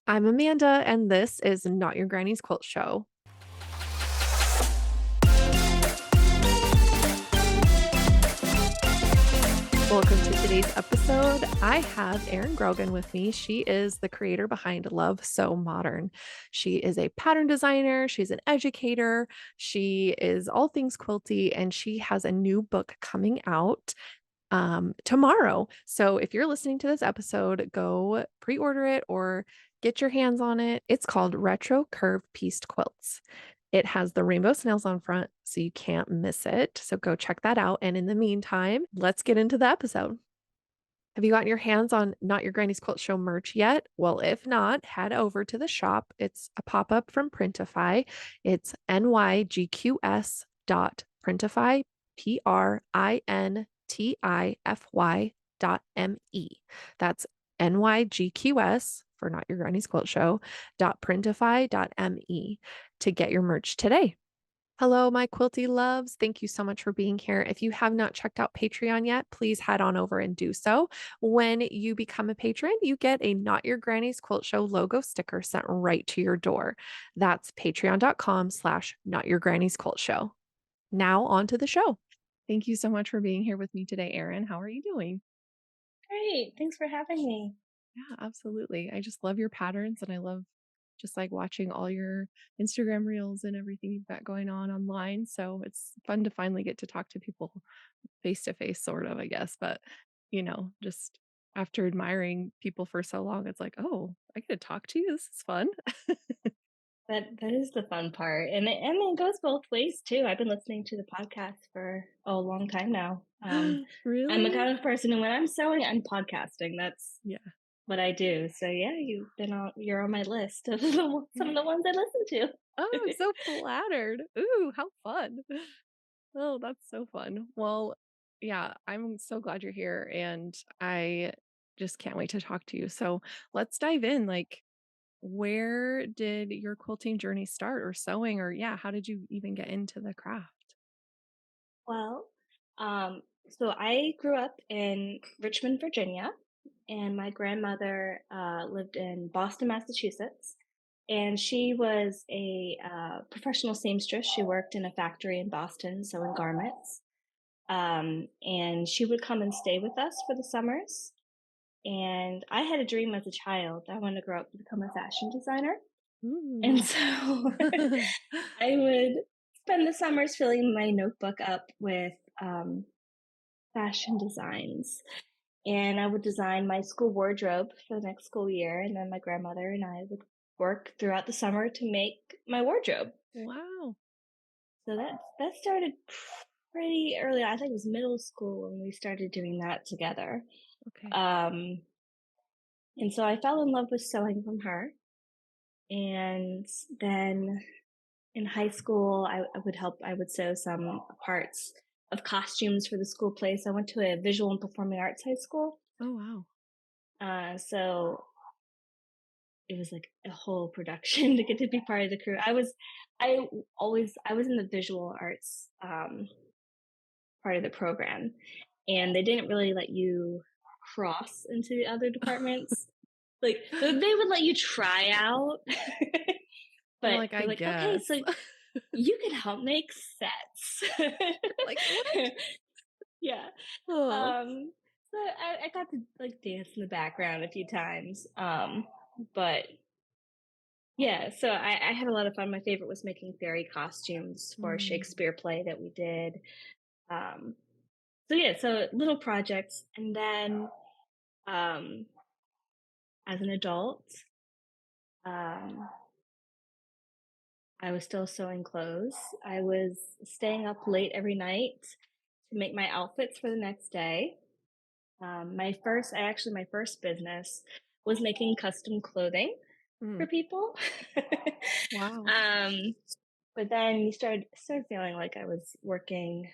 I'm Amanda, and this is Not Your Granny's Quilt Show. Welcome to today's episode. I have Erin Grogan with me. She is the creator behind Love So Modern. She is a pattern designer, she's an educator, she is all things quilty, and she has a new book coming out tomorrow. So if you're listening to this episode, go pre-order it or get your hands on it. It's called Retro Curve Pieced Quilts. It has the rainbow snails on front, so you can't miss it. So go check that out. And in the meantime, let's get into the episode. Have you gotten your hands on Not Your Granny's Quilt Show merch yet? Well, if not, head over to the shop. It's a pop-up from Printify. It's nygqs.printify, printify.me. That's nygqs for Not Your Granny's Quilt Show .printify.me to get your merch today. Hello, my quilty loves. Thank you so much for being here. If you have not checked out Patreon yet, please head on over and do so. When you become a patron, you get a Not Your Granny's Quilt Show logo sticker sent right to your door. That's patreon.com/Not Your Granny's Quilt Show. Now on to the show. Thank you so much for being here with me today, Erin. How are you doing? Great. Thanks for having me. Yeah, absolutely. I just love your patterns and I love just like watching all your Instagram reels and everything you've got going on online. So it's fun to finally get to talk to people face to face, sort of, I guess. But, just after admiring people for so long, it's like, oh, I get to talk to you. This is fun. That is the fun part, and it goes both ways too. I've been listening to the podcast for a long time now. I'm the Really? kind of person who, when I'm sewing, I'm podcasting. That's Yeah. what I do. So yeah, you're on my list of some of the ones I listen to. Oh, I'm so flattered. Ooh, how fun. Oh, that's so fun. Well, yeah, I'm so glad you're here and I just can't wait to talk to you. So let's dive in. Like, where did your quilting journey start or sewing or yeah, how did you even get into the craft? Well, so I grew up in Richmond, Virginia, and my grandmother lived in Boston, Massachusetts. And she was a professional seamstress. She worked in a factory in Boston sewing garments. And she would come and stay with us for the summers. And I had a dream as a child. I wanted to grow up to become a fashion designer. And Ooh. so I would spend the summers filling my notebook up with um, fashion designs. And I would design my school wardrobe for the next school year. And then my grandmother and I would work throughout the summer to make my wardrobe. Wow. So that started pretty early. I think it was middle school when we started doing that together. Okay. Um, and so I fell in love with sewing from her. And then in high school, I would help. I would sew some parts of costumes for the school play. So I went to a visual and performing arts high school. Oh, wow. So it was like a whole production to get to be part of the crew. I was in the visual arts part of the program, and they didn't really let you cross into the other departments. Like they would let you try out, You're but like, I they're like, okay, guess. so you can help make sets. Like, what? Yeah. Oh. So I got to like dance in the background a few times. But yeah, so I had a lot of fun. My favorite was making fairy costumes for a Mm. Shakespeare play that we did. Um, so yeah, so little projects. And then um, as an adult, um, I was still sewing clothes. I was staying up late every night to make my outfits for the next day. My first business was making custom clothing for Mm. people. Wow. um, but then started feeling like I was working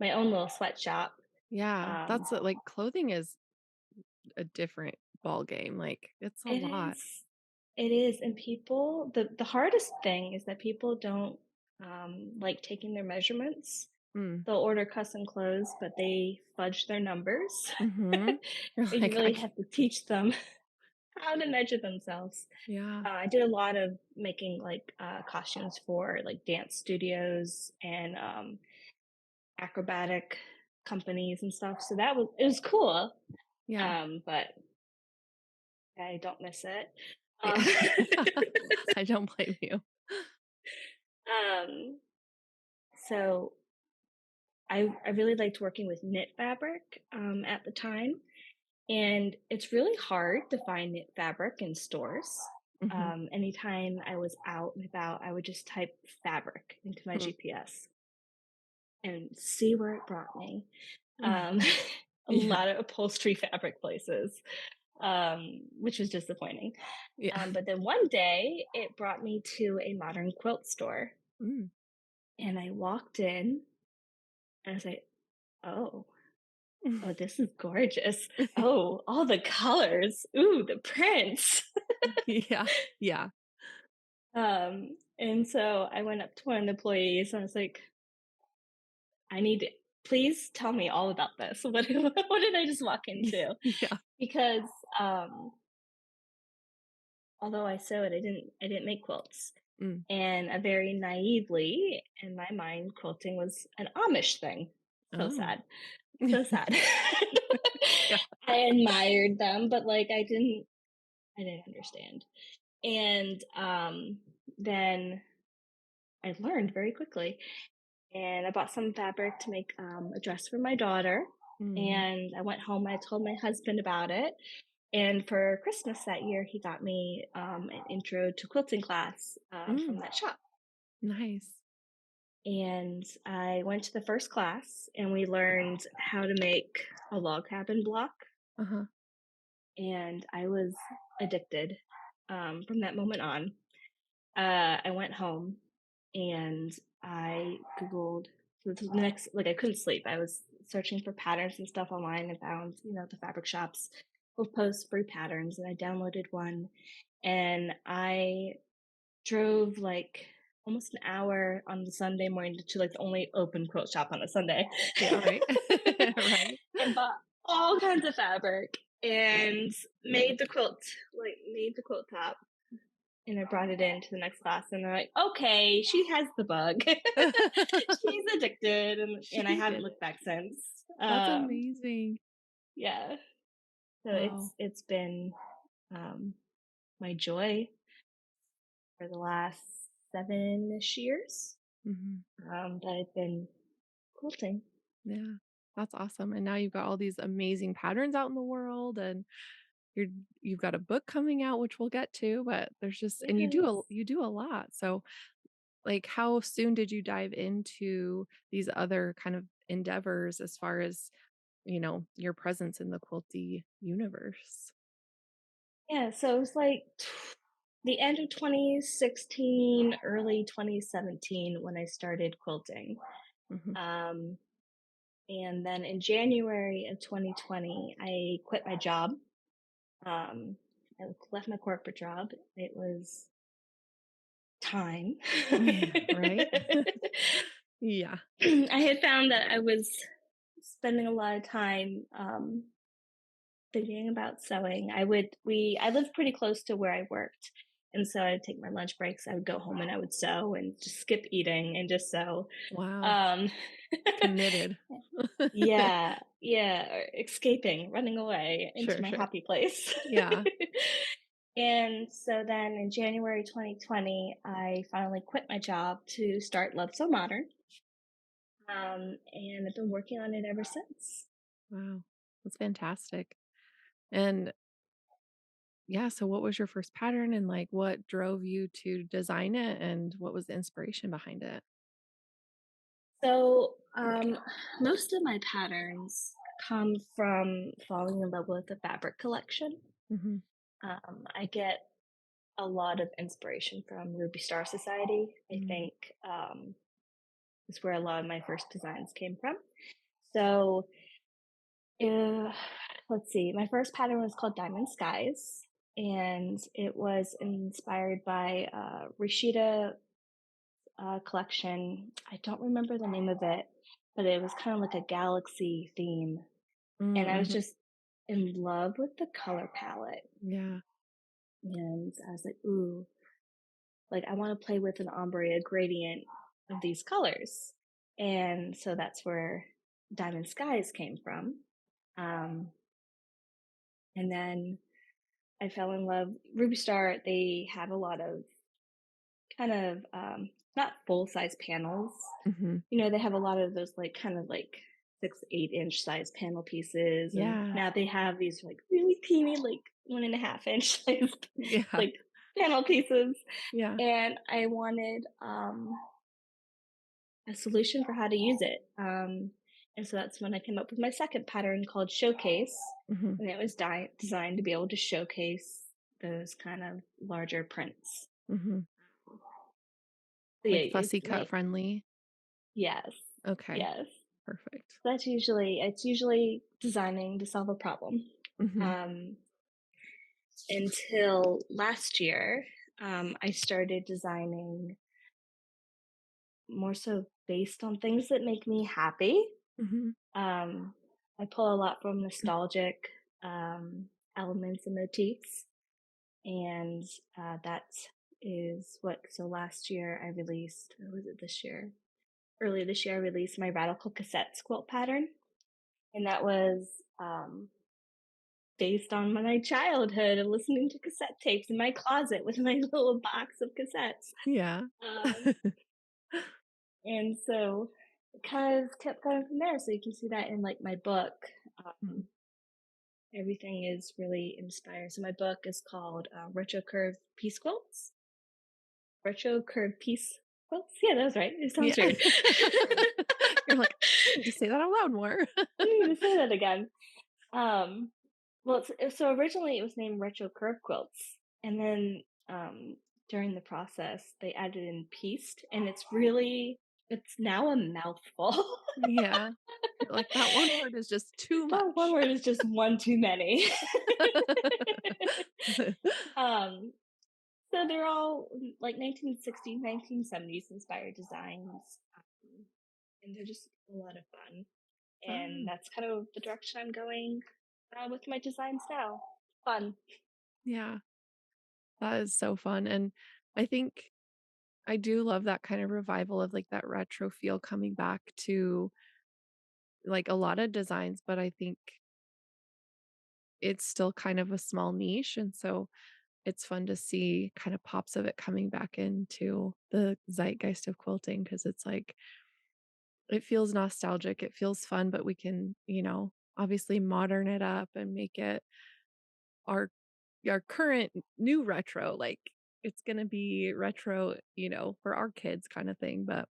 my own little sweatshop. Yeah, Um, that's like clothing is a different ball game. Like, it's a it lot. is, it is, and people the hardest thing is that people don't like taking their measurements. Mm. They'll order custom clothes, but they fudge their numbers. Mhm. You're You like, really have to teach them how to measure themselves. Yeah. I did a lot of making like costumes for like dance studios and acrobatic companies and stuff. So it was cool. Yeah. But I don't miss it. Um, Yeah. I don't blame you. um, so I really liked working with knit fabric at the time, and it's really hard to find knit fabric in stores. Mhm. Anytime I was out and about, I would just type fabric into my Mm. GPS and see where it brought me. Mm. Um, a Yeah. lot of upholstery fabric places, which was disappointing. Yeah. But then one day it brought me to a modern quilt store, Mm. and I walked in and I was like, oh, oh, this is gorgeous. Oh, all the colors. Ooh, the prints. Yeah. Yeah. And so I went up to one of the employees and I was like, I need to, please tell me all about this. What did I just walk into? Yeah. Because although I sewed, I didn't make quilts. Mm. And very naively, in my mind, quilting was an Amish thing. So Oh. sad. So sad. Yeah. I admired them, but like I didn't understand. And then I learned very quickly. And I bought some fabric to make a dress for my daughter. Mm. And I went home and I told my husband about it. And for Christmas that year, he got me an intro to quilting class from Mm. that shop. Nice. And I went to the first class and we learned how to make a log cabin block. Uh-huh. And I was addicted from that moment on. I went home and I Googled so the next, like I couldn't sleep. I was searching for patterns and stuff online and found, the fabric shops will post free patterns and I downloaded one and I drove like almost an hour on the Sunday morning to like the only open quilt shop on a Sunday Yeah, right. Right. and bought all kinds of fabric and made the quilt top. And I brought it into the next class and they're like, okay, she has the bug. She's addicted. And I She haven't did it. looked back since. That's amazing. Yeah. So Wow. it's been um, my joy for the last 7-ish years. Mhm. That I've been quilting. Yeah. That's awesome, and now you've got all these amazing patterns out in the world, and you're you've got a book coming out, which we'll get to, but there's just and Yes. you do a lot, so, like, how soon did you dive into these other kind of endeavors as far as, your presence in the quilty universe? Yeah. So it was like the end of 2016, early 2017 when I started quilting. Mhm. Um, and then in January of 2020, I quit my job. Um, I left my corporate job. It was time. Yeah, right? Yeah. I had found that I was spending a lot of time thinking about sewing. I lived pretty close to where I worked. And so I'd take my lunch breaks, I would go home and I would sew and just skip eating and just sew. Wow. Um, Committed. yeah, yeah, or escaping, running away into Sure, my sure. happy place. Yeah. And so then in January 2020, I finally quit my job to start Love So Modern. And I've been working on it ever since. Wow. That's fantastic. And yeah, so what was your first pattern and like what drove you to design it and what was the inspiration behind it? So, most of my patterns come from falling in love with the fabric collection. Mhm. I get a lot of inspiration from Ruby Star Society. I Mm. think is where a lot of my first designs came from. So, uh, let's see. My first pattern was called Diamond Skies, and it was inspired by Rashida collection. I don't remember the name of it, but it was kind of like a galaxy theme. And I Mm, was mhm. just in love with the color palette. Yeah. And I was like, ooh, like I want to play with an ombre, a gradient of these colors. And so that's where Diamond Skies came from. Um, and then I fell in love. Ruby Star, they have a lot of kind of not full size panels. Mhm. You know, they have a lot of those like kind of like 6, 8 inch size panel pieces, and Yeah. now they have these like really teeny like 1.5 inch size Yeah. like panel pieces. Yeah. And I wanted a solution for how to use it. And so that's when I came up with my second pattern called Showcase, Mhm. and it was designed to be able to showcase those kind of larger prints. Mhm. So yeah, Like fussy it's cut like friendly? yes, Okay. yes. Perfect. That's usually it's usually designing to solve a problem. Mhm. Um, until last year, I started designing more so based on things that make me happy. Mhm. Um, I pull a lot from nostalgic elements and motifs, and that is what. So last year I released. Or was it this year? Earlier this year, I released my Radical Cassettes quilt pattern, and that was based on my childhood of listening to cassette tapes in my closet with my little box of cassettes. Yeah. Um, and so it kind of kept going from there. So you can see that in like my book. Mhm. Everything is really inspired. So my book is called Retro Curve Piece Quilts. Retro Curve Piece Quilts. Yeah, that was right. It sounds Yeah. weird. You're like, "I need to say that out loud more." I need to say that again. Um, well, so originally it was named Retro Curve Quilts, and then during the process they added in pieced, and it's now a mouthful. Yeah. You're like, "That one word is just too That one much." word is just one too many. um, so they're all like 1960s, 1970s inspired designs, and they're just a lot of fun. And Fun. that's kind of the direction I'm going with my designs now. Fun. Yeah. That is so fun, and I think I do love that kind of revival of, like, that retro feel coming back to, like, a lot of designs, but I think it's still kind of a small niche, and so it's fun to see kind of pops of it coming back into the zeitgeist of quilting because it's like it feels nostalgic, it feels fun, but we can, obviously modern it up and make it our current new retro, like, it's gonna be retro, for our kids kinda thing, but,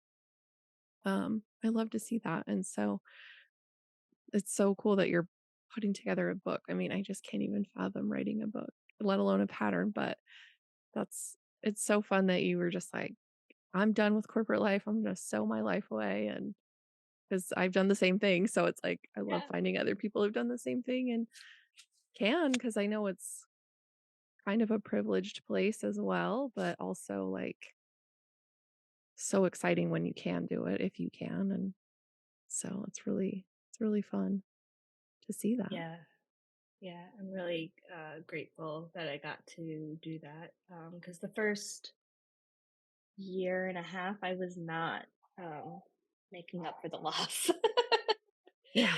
I love to see that, and so it's so cool that you're putting together a book. I mean, I just can't even fathom writing a book, let alone a pattern, but it's so fun that you were just like, "I'm done with corporate life, I'm gonna sew my life away," and because 'cause I've done the same thing, so it's like, I love Yeah. finding other people who've done the same thing and because I know it's kind of a privileged place as well, but also, like, so exciting when you can do it, if you can, and so it's really fun to see that. Yeah. Yeah. I'm really grateful that I got to do that. Because the first year and a half, I was not um, making up for the loss. Yeah,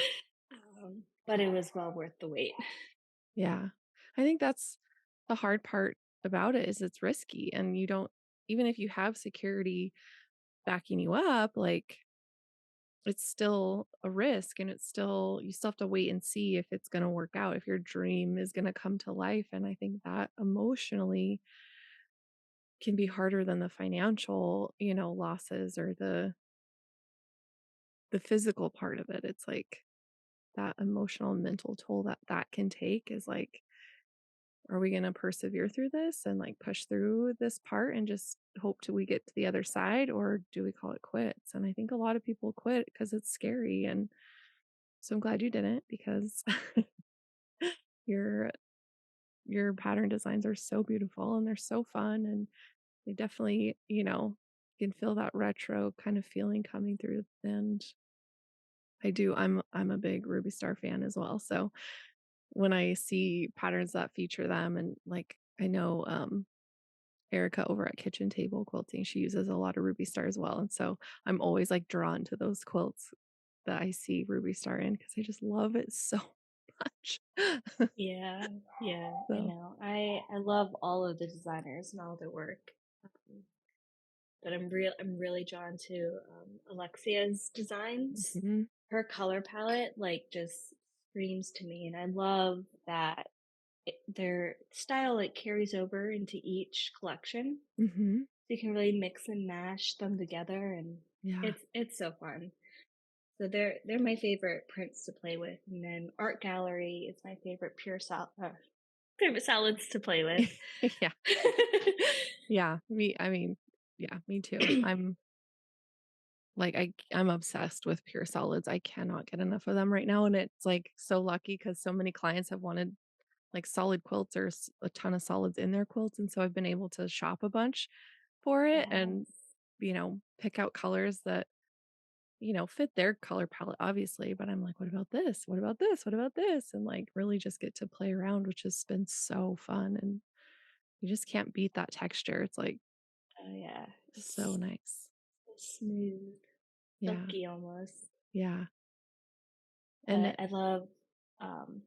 But it was well worth the wait. yeah. I think that's the hard part about it is it's risky, and you don't even if you have security backing you up, like, it's still a risk, and it's still you still have to wait and see if it's gonna work out, if your dream is gonna come to life, and I think that emotionally can be harder than the financial, losses or the physical part of it. It's like that emotional and mental toll that that can take is like, are we gonna persevere through this and, like, push through this part and just hope till we get to the other side, or do we call it quits? And I think a lot of people quit because it's scary, and so I'm glad you didn't because your your pattern designs are so beautiful and they're so fun, and they definitely, can feel that retro kind of feeling coming through, and I do. I'm a big Ruby Star fan as well, so when I see patterns that feature them and, like, I know, Erica over at Kitchen Table Quilting, she uses a lot of Ruby Star as well, and so I'm always, like, drawn to those quilts that I see Ruby Star in because I just love it so much. Yeah, yeah, I So know. I love all of the designers and all their work. Um, but I'm really drawn to Alexia's designs. mhm, Her color palette like just screams to me, and I love that their style like carries over into each collection. mhm, So you can really mix and mash them together, and yeah. it's so fun. So they're my favorite prints to play with, and then art gallery is my favorite favorite salads to play with. Yeah. Yeah, I mean, yeah, me too. I'm obsessed with pure solids. I cannot get enough of them right now, and it's, like, so lucky because so many clients have wanted, like, solid quilts or a ton of solids in their quilts, and so I've been able to shop a bunch for it and, Yes. pick out colors that, fit their color palette, obviously, but I'm like, "What about this? What about this? What about this?" And, like, really just get to play around, which has been so fun, and you just can't beat that texture. It's, like, Oh yeah, so it's nice. so smooth, Yeah, silky almost. yeah, and But I love um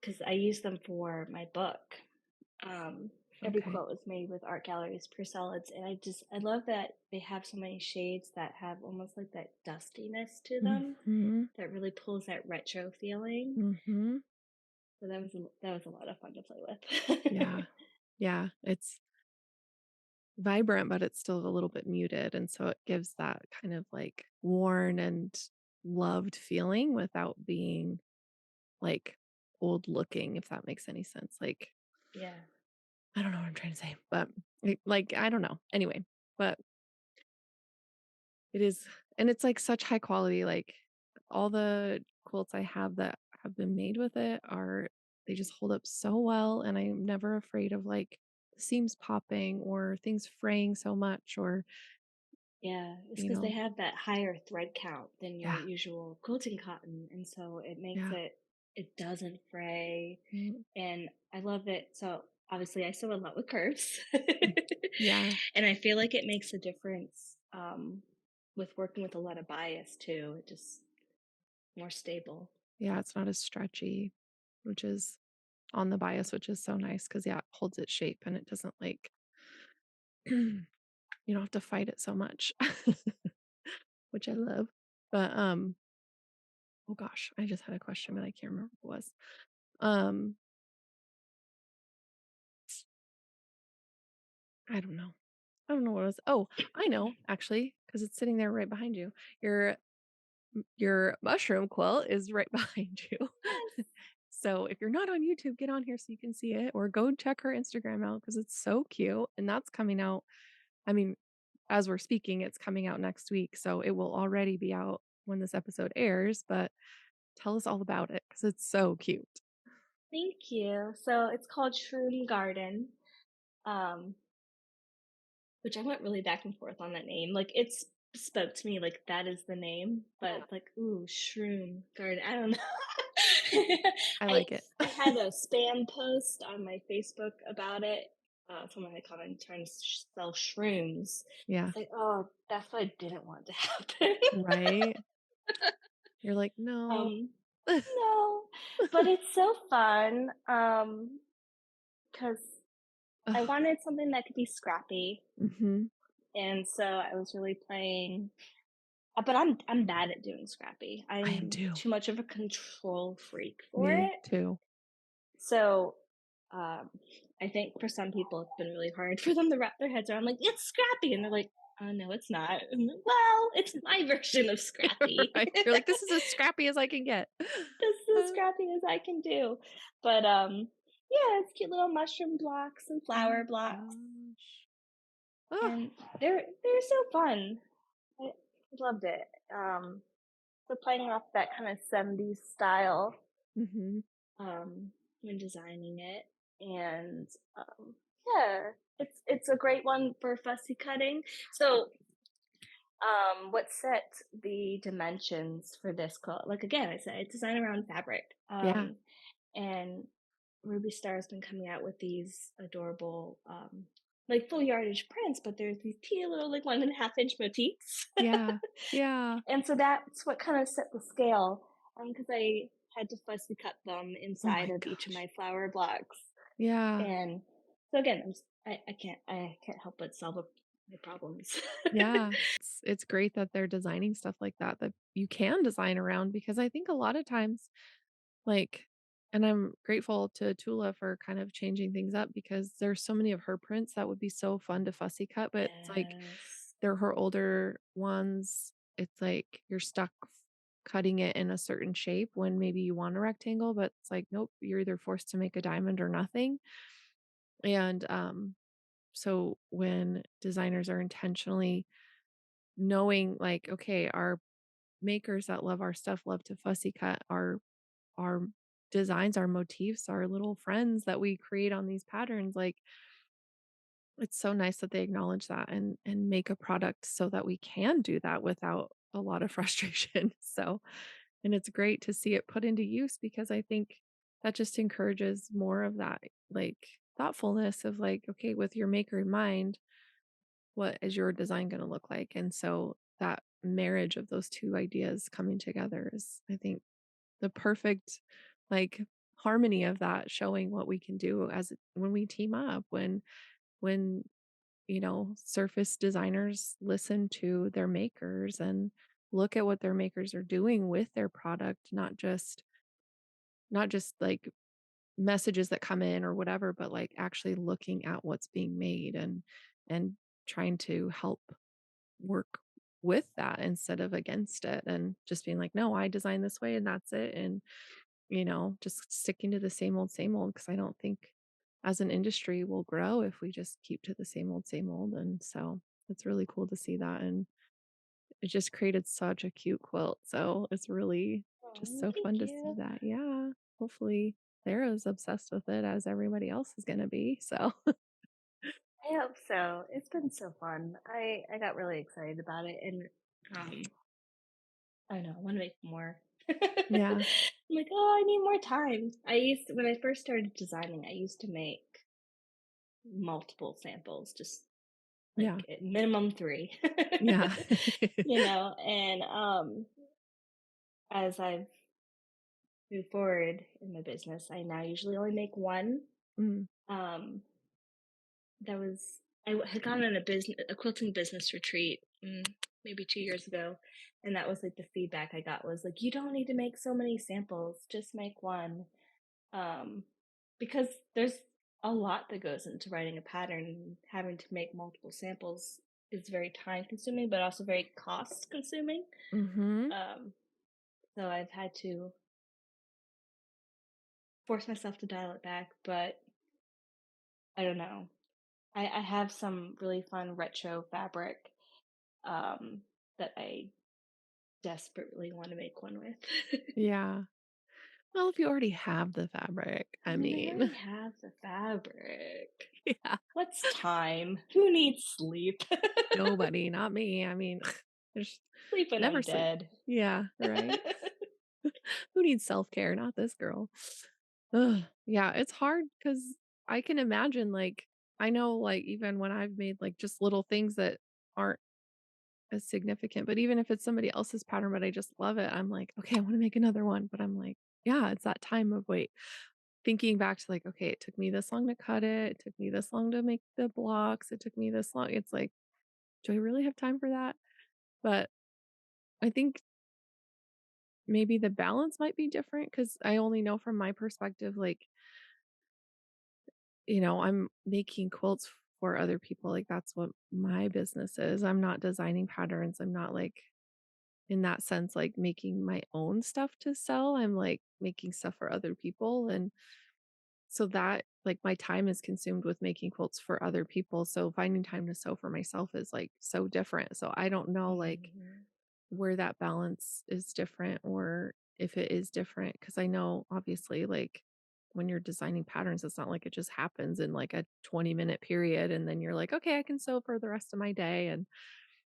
because I use them for my book. Um, every okay. quote was made with art galleries per solids, and I love that they have so many shades that have almost like that dustiness to them Mhm, that really pulls that retro feeling. mhm. So that was a lot of fun to play with. Yeah, yeah, it's vibrant, but it's still a little bit muted, and so it gives that kind of, like, worn and loved feeling without being, like, old looking, if that makes any sense, like, Yeah. I don't know what I'm trying to say, but, I don't know. Anyway, but it is and it's, like, such high quality, like, all the quilts I have that have been made with it are they just hold up so well, and I'm never afraid of, like, seams popping or things fraying so much or, Yeah, it's you because they know have that higher thread count than your Yeah, usual quilting cotton, and so it makes yeah. it doesn't fray, Mm, and I love it. So, obviously, I sew a lot with curves, mm. Yeah, and I feel like it makes a difference, with working with a lot of bias too, it just more stable. yeah, it's not as stretchy, which is on the bias, which is so nice because yeah, it holds its shape and it doesn't, like you don't have to fight it so much, which I love. But, oh gosh, I just had a question, but I can't remember what it was. Um, I don't know. I don't know what it was. Oh, I know, actually, because it's sitting there right behind you. Your your mushroom quilt is right behind you. Yes. So if you're not on YouTube, get on here so you can see it or go check her Instagram out because it's so cute. And that's coming out. I mean, as we're speaking, it's coming out next week. So it will already be out when this episode airs, but tell us all about it because it's so cute. Thank you. So, it's called Shroom Garden, um, which I went really back and forth on that name. Like it's spoke to me like that is the name, but Yeah. it's like, ooh, shroom garden. I don't know. I I like it. I had a spam post on my Facebook about it. Someone had commented trying to sell shrooms. Yeah. It's like, oh, that's what I didn't want to happen. Right? You're like, no. um, no, but it's so fun. Because I Ugh, wanted something that could be scrappy, mhm. and so I was really playing. But I'm bad at doing scrappy. I am I'm too. too much of a control freak for Me it. too. So, um, I think for some people it's been really hard for them to wrap their heads around. Like it's scrappy, and they're like, "Oh no, it's not." And I'm like, well, it's my version of scrappy. Right? You're like, this is as scrappy as I can get. This is as Uh, scrappy as I can do. But yeah, it's cute little mushroom blocks and oh flower my blocks, gosh. Oh. and they're so fun. I loved it. So playing off that kind of 70s style Mhm. um, when designing it, and yeah, it's a great one for fussy cutting. So, what set the dimensions for this quilt? Like again, I said I design around fabric, Yeah. and Ruby Star has been coming out with these adorable, like full yardage prints, but there's these teeny little like 1.5 inch motifs. Yeah. Yeah. And so that's what kind of set the scale, because I had to fussy cut them Oh inside my of each of gosh. my flower blocks. Yeah. And so again, I can't help but solve my problems. Yeah. It's great that they're designing stuff like that that you can design around because I think a lot of times, like and I'm grateful to Tula for kind of changing things up because there's so many of her prints that would be so fun to fussy cut, but it's like Yes. they're her older ones. It's like you're stuck cutting it in a certain shape when maybe you want a rectangle, but it's like, nope, you're either forced to make a diamond or nothing. And so when designers are intentionally knowing like, okay, our makers that love our stuff love to fussy cut our designs, our motifs, our little friends that we create on these patterns, like, it's so nice that they acknowledge that and make a product so that we can do that without a lot of frustration. So and it's great to see it put into use because I think that just encourages more of that, like, thoughtfulness of, like, okay, with your maker in mind, what is your design gonna look like? And so that marriage of those 2 ideas coming together is, I think, the perfect, like, harmony of that showing what we can do as when we team up, when, surface designers listen to their makers and look at what their makers are doing with their product, not just, like, messages that come in or whatever, but, like, actually looking at what's being made and trying to help work with that instead of against it and just being like, "No, I designed this way and that's it," and, just sticking to the same old because I don't think as an industry we'll grow if we just keep to the same old, and so it's really cool to see that, and it just created such a cute quilt, so it's really just Oh, so fun thank to see you. that. Yeah, hopefully they're as obsessed with it as everybody else is gonna be, so I hope so. It's been so fun. I got really excited about it, and um, I don't know, I want to make more. yeah, I'm like, oh, I need more time. When I first started designing, I used to make multiple samples, just yeah, like at minimum three. yeah. And as I've moved forward in my business, I now usually only make one. Mm, Um, that was had gone on a quilting business retreat, maybe 2 years ago, and that was like the feedback I got was like, you don't need to make so many samples, just make one. um, because there's a lot that goes into writing a pattern. And having to make multiple samples is very time consuming, but also very cost consuming. mhm. Um, so I've had to force myself to dial it back, but I don't know. I have some really fun retro fabric, um, that I desperately want to make one with. Yeah. Well, if you already have the fabric, I I mean, I mean, already have the fabric. yeah, What's time? Who needs sleep? nobody, not me. I mean, there's Sleep when never I'm sleep. dead. Yeah, right? Who needs self-care? Not this girl. Ugh, yeah, it's hard because I can imagine, like I know, like, even when I've made, like, just little things that aren't as significant, but even if it's somebody else's pattern, but I just love it, I'm like, "Okay, I wanna make another one," but I'm like, yeah, it's that time of wait. Thinking back to, like, okay, it took me this long to cut it, it took me this long to make the blocks, it took me this long it's like, do I really have time for that? But I think maybe the balance might be different because I only know from my perspective, like, I'm making quilts for other people, like, that's what my business is. I'm not designing patterns, I'm not, like, in that sense, like, making my own stuff to sell, I'm, like, making stuff for other people, and so that like, my time is consumed with making quilts for other people, so finding time to sew for myself is, like, so different, so I don't know, like, Mhm. where that balance is different or if it is different because I know, obviously, like, when you're designing patterns, it's not like it just happens in, like, a 20-minute period, and then you're like, "Okay, I can sew for the rest of my day," and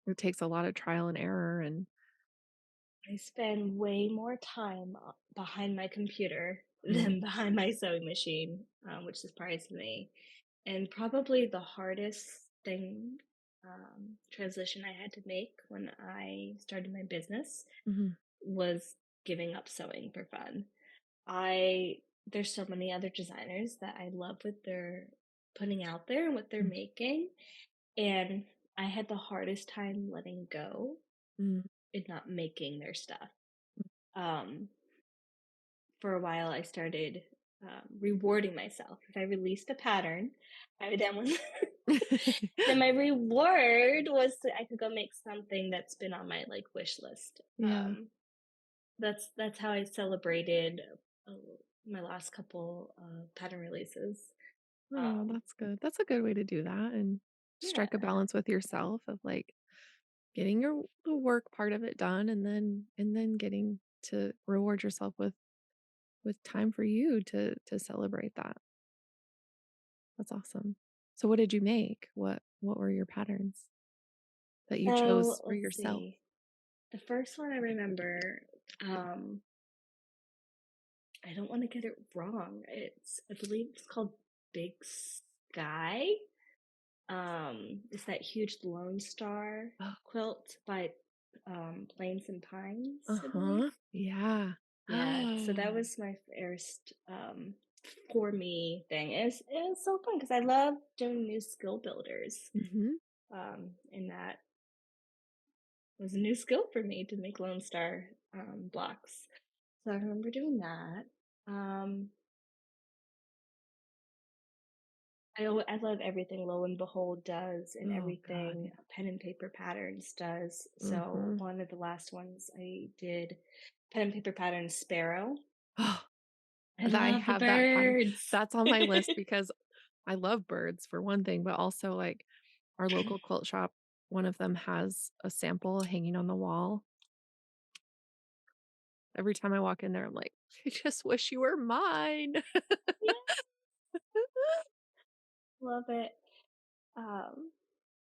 it takes a lot of trial and error and I spend way more time behind my computer Mm, than behind my sewing machine, which surprised me. And probably the hardest thing, transition I had to make when I started my business mhm, was giving up sewing for fun. I There's so many other designers that I love what they're putting out there and what they're mm, making, and I had the hardest time letting go mm, and not making their stuff. Um, for a while, I started rewarding myself. If I released a pattern, I would then mm. then my reward was that I could go make something that's been on my like wish list. Yeah. That's how I celebrated uh, my last couple pattern releases. Oh, Um, that's good. That's a good way to do that and strike a yeah, balance with yourself of like getting your the work part of it done and then getting to reward yourself with time for you to celebrate that. That's awesome. So what did you make? What were your patterns that you so chose for let's yourself? see. The first one I remember, um, I don't want to get it wrong. I believe it's called Big Sky. It's that huge Lone Star Oh, quilt by Plains and Pines, I believe. uh-huh. Yeah. Yeah, so that was my first for me thing. It was so fun because I love doing new skill builders. Mhm. And that was a new skill for me to make Lone Star blocks. So I remember doing that. Um, I love everything Lo and Behold does and Oh god, everything yeah. Pen and Paper Patterns does. So Mhm. one of the last ones I did Pen and Paper Patterns Sparrow. Oh, I that I love the have that pattern. birds. That's on my list because I love birds for one thing, but also, like, our local quilt shop, one of them has a sample hanging on the wall. Every time I walk in there, I'm like, "I just wish you were mine." Yeah, love it. Um,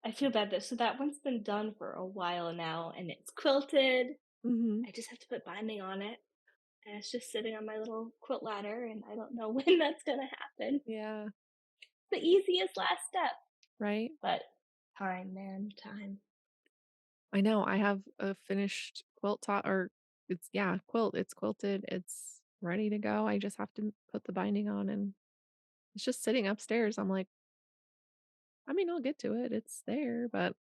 I feel bad that that one's been done for a while now and it's quilted. Mhm. I just have to put binding on it. And it's just sitting on my little quilt ladder and I don't know when that's gonna happen. Yeah, The easiest last step. right? But time, man, time. I know, I have a finished quilt top or it's yeah, quilt, it's quilted, it's ready to go, I just have to put the binding on and it's just sitting upstairs, I'm like, I mean, I'll get to it, it's there, but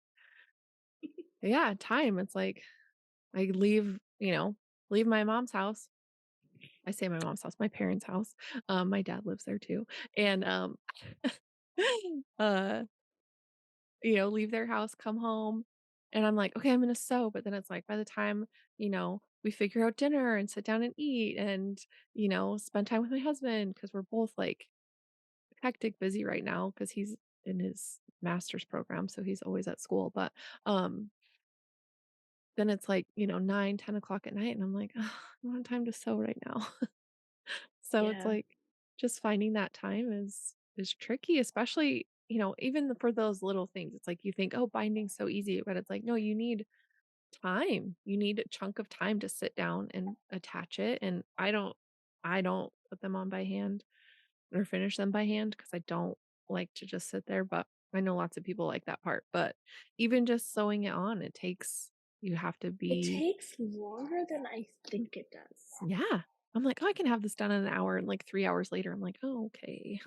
yeah, time, it's like, I leave, leave my mom's house. I say my mom's house, my parents' house, my dad lives there too, and, uh, leave their house, come home, and I'm like, "Okay, I'm gonna sew," but then it's like by the time, we figure out dinner and sit down and eat and, spend time with my husband because 'cause we're both, like, hectic busy right now because he's in his master's program, so he's always at school, but, then it's like, 9, 10 o'clock at night, and I'm like, "Ugh, I don't have time to sew right now." So it's Yeah. like just finding that time is tricky, especially, even for those little things. It's like you think, "Oh, binding's so easy," but it's like, no, you need time. You need a chunk of time to sit down and attach it, and I don't put them on by hand or finish them by hand because I don't like to just sit there, but I know lots of people like that part. But even just sewing it on, you have to It be takes longer than I think it does. yeah. I'm like, "Oh, I can have this done in an hour," and, like, 3 hours later, I'm like, "Oh, okay."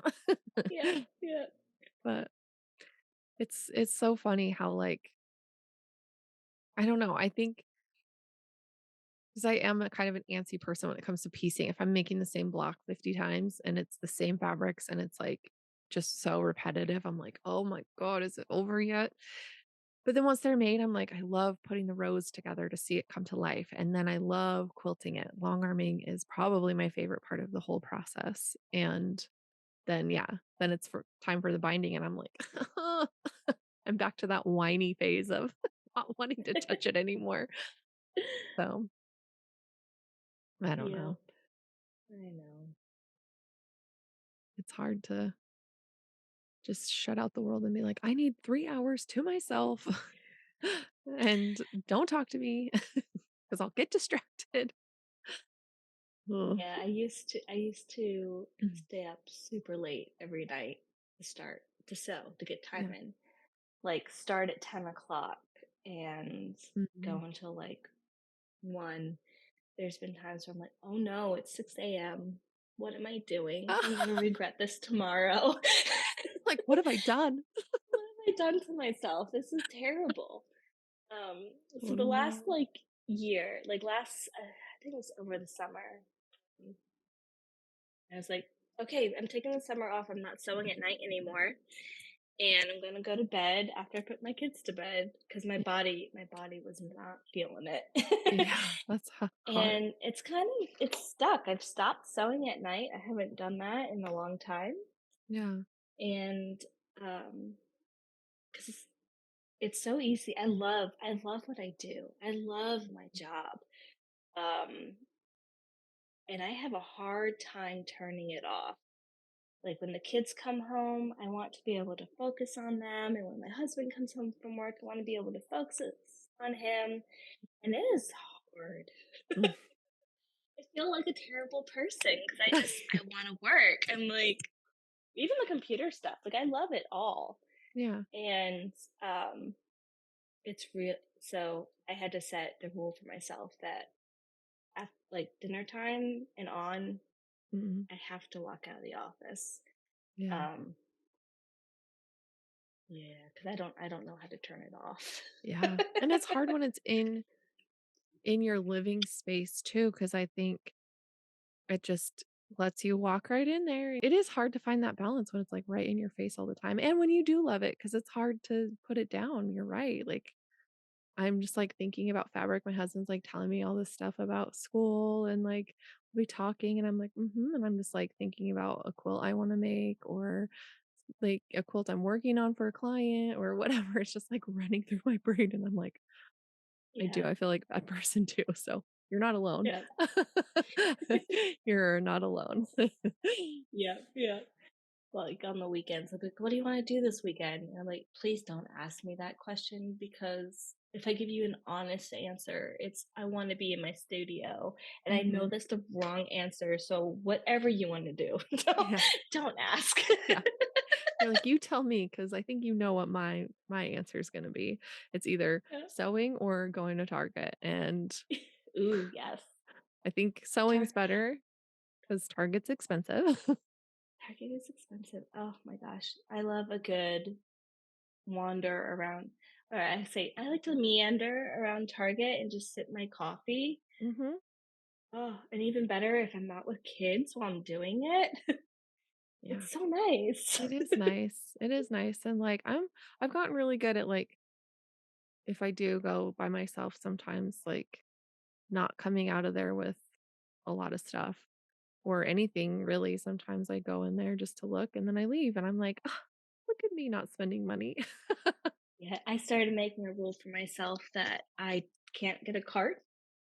Yeah, yeah. But it's so funny how, like I don't know, I think because I am a kind of an antsy person when it comes to piecing. If I'm making the same block 50 times and it's the same fabrics and it's, like, just so repetitive, I'm like, "Oh my god, is it over yet?" But then once they're made, I'm like, I love putting the rows together to see it come to life, and then I love quilting it. Long arming is probably my favorite part of the whole process, and then, yeah, then it's for time for the binding, and I'm like, I'm back to that whiny phase of not wanting to touch it anymore. So, I don't know. Yep, I know. It's hard to just shut out the world and be like, "I need 3 hours to myself, and don't talk to me because 'cause I'll get distracted." Ugh. Yeah, I used to stay up super late every night to sew, to get time Yeah. in. Like start at 10 o'clock and go Mhm. until like 1. There's been times where I'm like, oh no, it's 6 a.m. What am I doing? I'm gonna regret this tomorrow. Like, what have I done? What have I done to myself? This is terrible. So Oh, the last no. like year, like I think it was over the summer. um, I was like, okay, I'm taking the summer off. I'm not sewing at night anymore, and I'm gonna go to bed after I put my kids to bed because my body was not feeling it. Yeah, that's hard. And it's stuck. I've stopped sewing at night. I haven't done that in a long time, Yeah. and because it's so easy. I love what I do. I love my job. Um, and I have a hard time turning it off. Like when the kids come home, I want to be able to focus on them, and when my husband comes home from work, I want to be able to focus on him. And it is hard. Mm. I feel like a terrible person because I want to work. I'm like, even the computer stuff, like I love it all. Yeah. And it's real. So I had to set the rule for myself that at like dinner time and on, Mhm. I have to walk out of the office. Yeah. Um, yeah, because I don't know how to turn it off. Yeah. And it's hard when it's in your living space too, because I think it just lets you walk right in there. It is hard to find that balance when it's, like, right in your face all the time, and when you do love it, because it's hard to put it down, you're right, like, I'm just, like, thinking about fabric, my husband's, like, telling me all this stuff about school and, like, we talking, and I'm like, "Mhm," and I'm just, like, thinking about a quilt I wanna make or, like, a quilt I'm working on for a client or whatever, it's just, like, running through my brain, and I'm like, I do, Yeah, I feel like a bad person too, so you're not alone. yeah, You're not alone. yeah, yeah. Like on the weekends, I'll be like, "What do you want to do this weekend?" And I'm like, "Please don't ask me that question because if I give you an honest answer, it's I want to be in my studio, and I know Mhm. that's the wrong answer. So whatever you want to do, don't Yeah, don't ask." yeah. You're like, "You tell me, because I think you know what my answer is gonna be. It's either Yeah. sewing or going to Target," and Ooh, yes. I think Tar- sewing's better because Target's expensive. Target is expensive. Oh my gosh, I love a good wander around. Or I say I like to meander around Target and just sip my coffee. Mhm. Oh, and even better if I'm not with kids while I'm doing it. Yeah. It's so nice. It is nice. It is nice, and, like, I've gotten really good at, like, if I do go by myself sometimes, like, not coming out of there with a lot of stuff or anything really. Sometimes I go in there just to look and then I leave and I'm like, "Ah, look at me not spending money." Yeah, I started making a rule for myself that I can't get a cart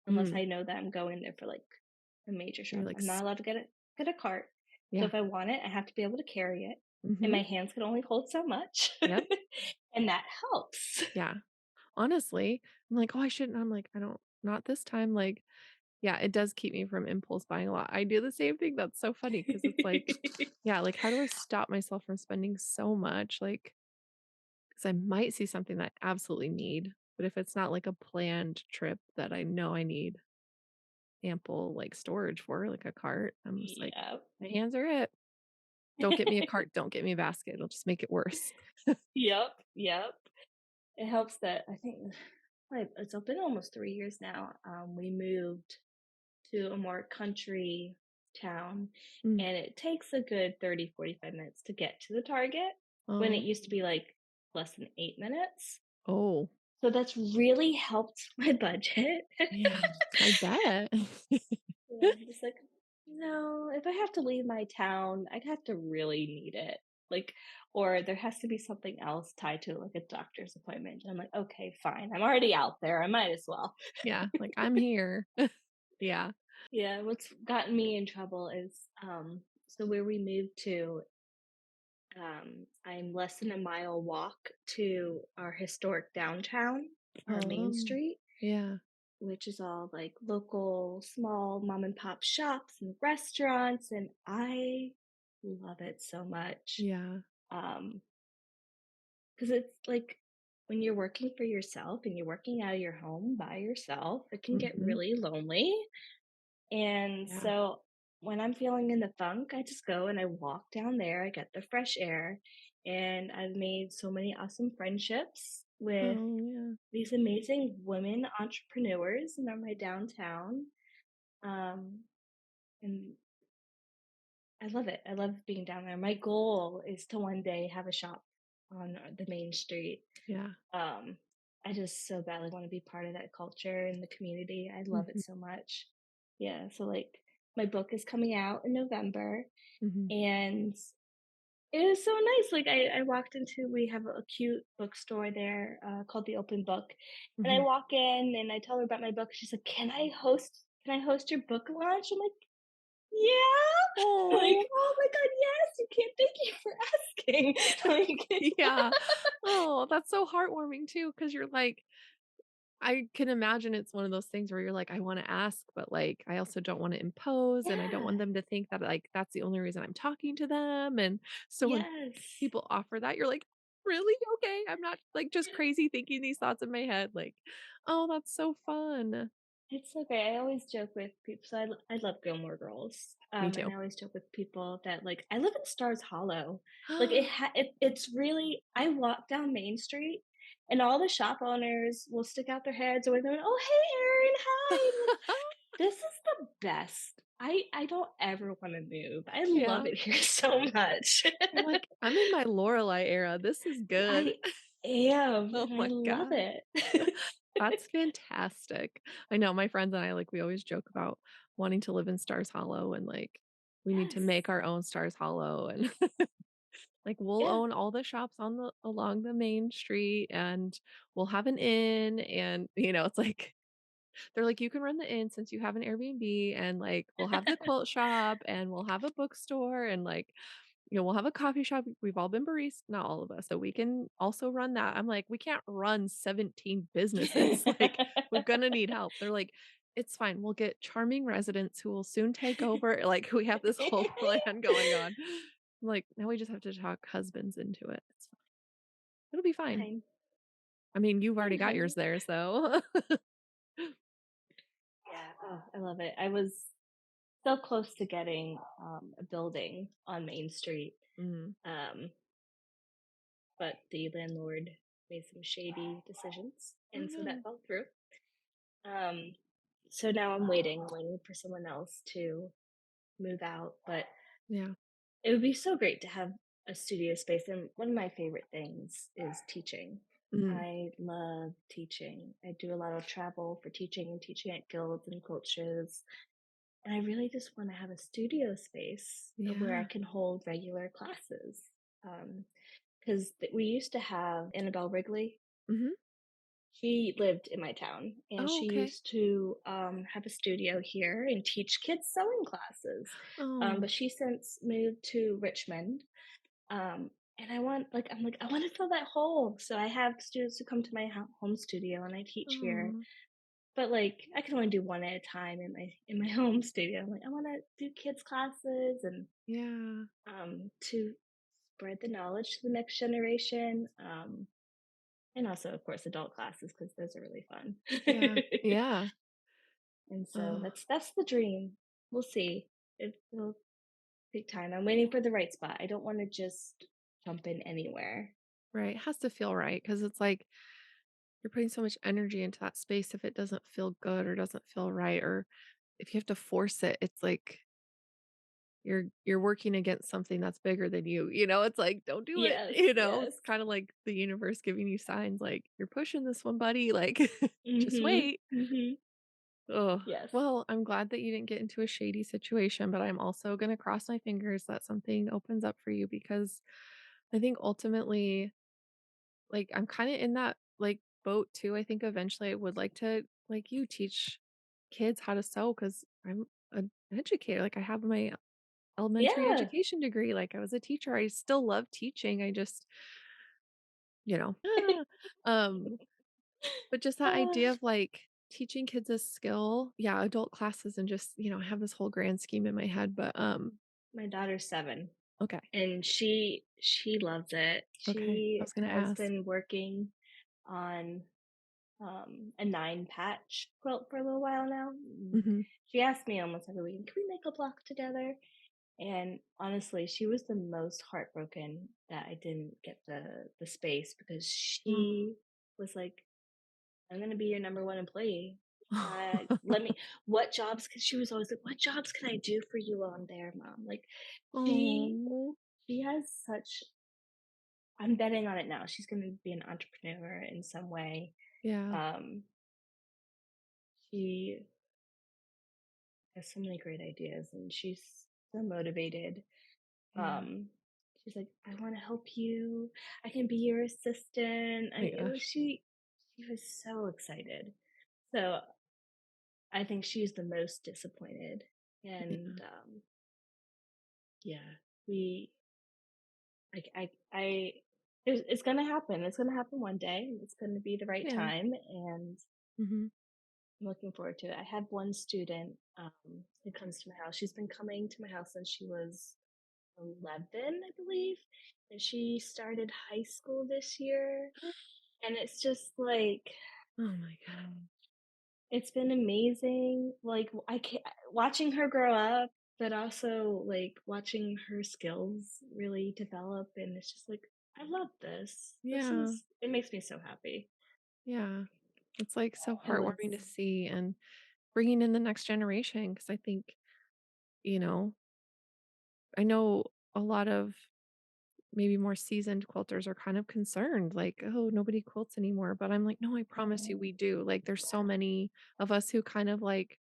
unless Mm, I know that I'm going there for like a major you're shop. like, I'm not allowed to get a cart. So yeah. if I want it, I have to be able to carry it. And Mhm. my hands can only hold so much. Yep. And that helps. Yeah. Honestly, I'm like, "Oh, I shouldn't." I'm like, "I don't not this time." Like, yeah, it does keep me from impulse buying a lot. I do the same thing. That's so funny because it's like, yeah, like, how do I stop myself from spending so much? Like, because I might see something that I absolutely need, but if it's not like a planned trip that I know I need ample, like, storage for, like a cart, I'm just like, Yeah. "My hands are it. Don't get me a cart, don't get me a basket, it'll just make it worse." Yep. Yep. It helps that I think it's been almost 3 years now. We moved to a more country town, Mm. and it takes a good 30-45 minutes to get to the Target when it Oh. used to be like less than 8 minutes. Oh, So that's really helped my budget. yeah, I bet. Yeah, I'm just like, no, if I have to leave my town, I'd have to really need it. Like, or there has to be something else tied to like a doctor's appointment. And I'm like, okay, fine. I'm already out there. I might as well. Yeah, like, I'm here. Yeah. Yeah, what's gotten me in trouble is so where we moved to, I'm less than a mile walk to our historic downtown, our main Oh, street, yeah. which is all like local small mom and pop shops and restaurants, and I love it so much. Yeah. Um, because it's like when you're working for yourself and you're working out of your home by yourself, it can get Mhm. really lonely. And Yeah. so when I'm feeling in the funk, I just go and I walk down there, I get the fresh air, and I've made so many awesome friendships with Oh, yeah. these amazing women entrepreneurs in my downtown. Um, and I love it. I love being down there. My goal is to one day have a shop on the main street. Yeah. Um, I just so badly want to be part of that culture and the community. I love it Mhm. so much. Yeah, so like my book is coming out in November, Mhm. and it was so nice. Like I walked into we have a cute bookstore there called the Open Book, and I Mhm. walk in and I tell her about my book. She's like, Can I host your book launch?" I'm like, "Yeah." Like, Oh, "Oh my god, yes! You can't thank you for asking." Like, yeah. Oh, that's so heartwarming too, because 'cause you're like I can imagine it's one of those things where you're like, "I wanna ask, but, like, I also don't wanna impose, and I don't want yeah, them to think that, like, that's the only reason I'm talking to them," and so when yes. people offer that, you're like, "Really? Okay, I'm not, like, just crazy thinking these thoughts in my head," like, "Oh, that's so fun." It's okay. I always joke with people. So I love Gilmore Girls, Me and too. I always joke with people that like I live in Stars Hollow. Like it's really. I walk down Main Street, and all the shop owners will stick out their heads, or they're like, "Oh, hey, Erin, hi!" I'm like, this is the best. I don't ever want to move. I love Yeah. it here so much. You're like, "I'm in my Lorelai era, this is good." I am, Oh and I my love god. it. That's fantastic. I know my friends and I, like, we always joke about wanting to live in Stars Hollow and, like, we need to Yes. make our own Stars Hollow and, like, we'll Yeah. own all the shops on the along the main street, and we'll have an inn, and, it's like they're like, "You can run the inn since you have an Airbnb, and, like, we'll have the quilt shop, and we'll have a bookstore, and, like, we'll have a coffee shop." We've all been baristas, not all of us, so we can also run that. I'm like, "We can't run 17 businesses, like, we're gonna need help." They're like, "It's fine. We'll get charming residents who will soon take over." Like, we have this whole plan going on. I'm like, "Now we just have to talk husbands into it. It's fine. It'll be fine." Fine. I mean, you've already Fine, got yours honey. there, so Yeah, oh, I love it. I was so close to getting a building on Main Street, Mhm. um, but the landlord made some shady decisions, Oh, and so that no. fell through. Um, so now waiting for someone else to move out. But Yeah. it would be so great to have a studio space. And one of my favorite things is teaching. Mhm. I love teaching. I do a lot of travel for teaching and teaching at guilds and quilt shows. And I really just want to have a studio space where I Yeah. can hold regular classes. Because we used to have Annabelle Wrigley. Mhm. She lived in my town, and Oh, she okay. used to have a studio here and teach kids sewing classes. Oh, But she since moved to Richmond. Um, and I'm like, I want to fill that hole. So I have students who come to my home studio, and I teach here. oh, But like, I can only do one at a time in my home studio. I'm like, I want to do kids classes and yeah. to spread the knowledge to the next generation. And also, of course, adult classes because those are really fun. Yeah. Yeah. And so Oh, that's the dream. We'll see. It'll take time. I'm waiting for the right spot. I don't want to just jump in anywhere. right. It has to feel right because it's like you're putting so much energy into that space. If it doesn't feel good or doesn't feel right, or if you have to force it, it's like you're working against something that's bigger than you. It's like, don't do it. Yes, yes. It's kind of like the universe giving you signs like you're pushing this one, buddy. Like, just Mhm. wait. Mhm. Oh, Yes. well, I'm glad that you didn't get into a shady situation, but I'm also gonna cross my fingers that something opens up for you because I think ultimately, like, I'm kinda in that, like, boat too. I think eventually I would like to, like you, teach kids how to sew because 'cause I'm an educator, like, I have my elementary Yeah. education degree, like, I was a teacher. I still love teaching, I just, you know, but just that Ah, idea of, like, teaching kids a skill, yeah, adult classes and just, I have this whole grand scheme in my head, but, My daughter's 7, okay, and she loves it. okay. I She was gonna has ask. been working on, a 9 patch quilt for a little while now. Mhm. She asks me almost every week, "Can we make a block together?" And honestly, she was the most heartbroken that I didn't get the space because Oh. she was like, "I'm gonna be your number one employee. Let me what jobs?" Because she was always like, "What jobs can I do for you on there, mom?" Like, she Oh. she has such I'm betting on it now. She's gonna be an entrepreneur in some way. Yeah, Um, she has so many great ideas and she's so motivated. yeah. Um, she's like, "I want to help you. I can be your assistant." My It was gosh. she was so excited. So I think she's the most disappointed. And Yeah, yeah, we I it's gonna happen. It's gonna happen one day. It's gonna be the right yeah. time, and Mhm. I'm looking forward to it. I had one student who comes to my house. She's been coming to my house since she was 11, I believe, and she started high school this year. And it's just like Oh my god. it's been amazing. Like I can't watching her grow up, but also like watching her skills really develop. And it's just like I love this. This Yeah, is it makes me so happy. yeah. It's, like, so It was heartwarming to see and bringing in the next generation because I think, you know, I know a lot of maybe more seasoned quilters are kind of concerned, like, "Oh, nobody quilts anymore," but I'm like, "No, I promise you we do." Like, there's so many of us who kind of, like,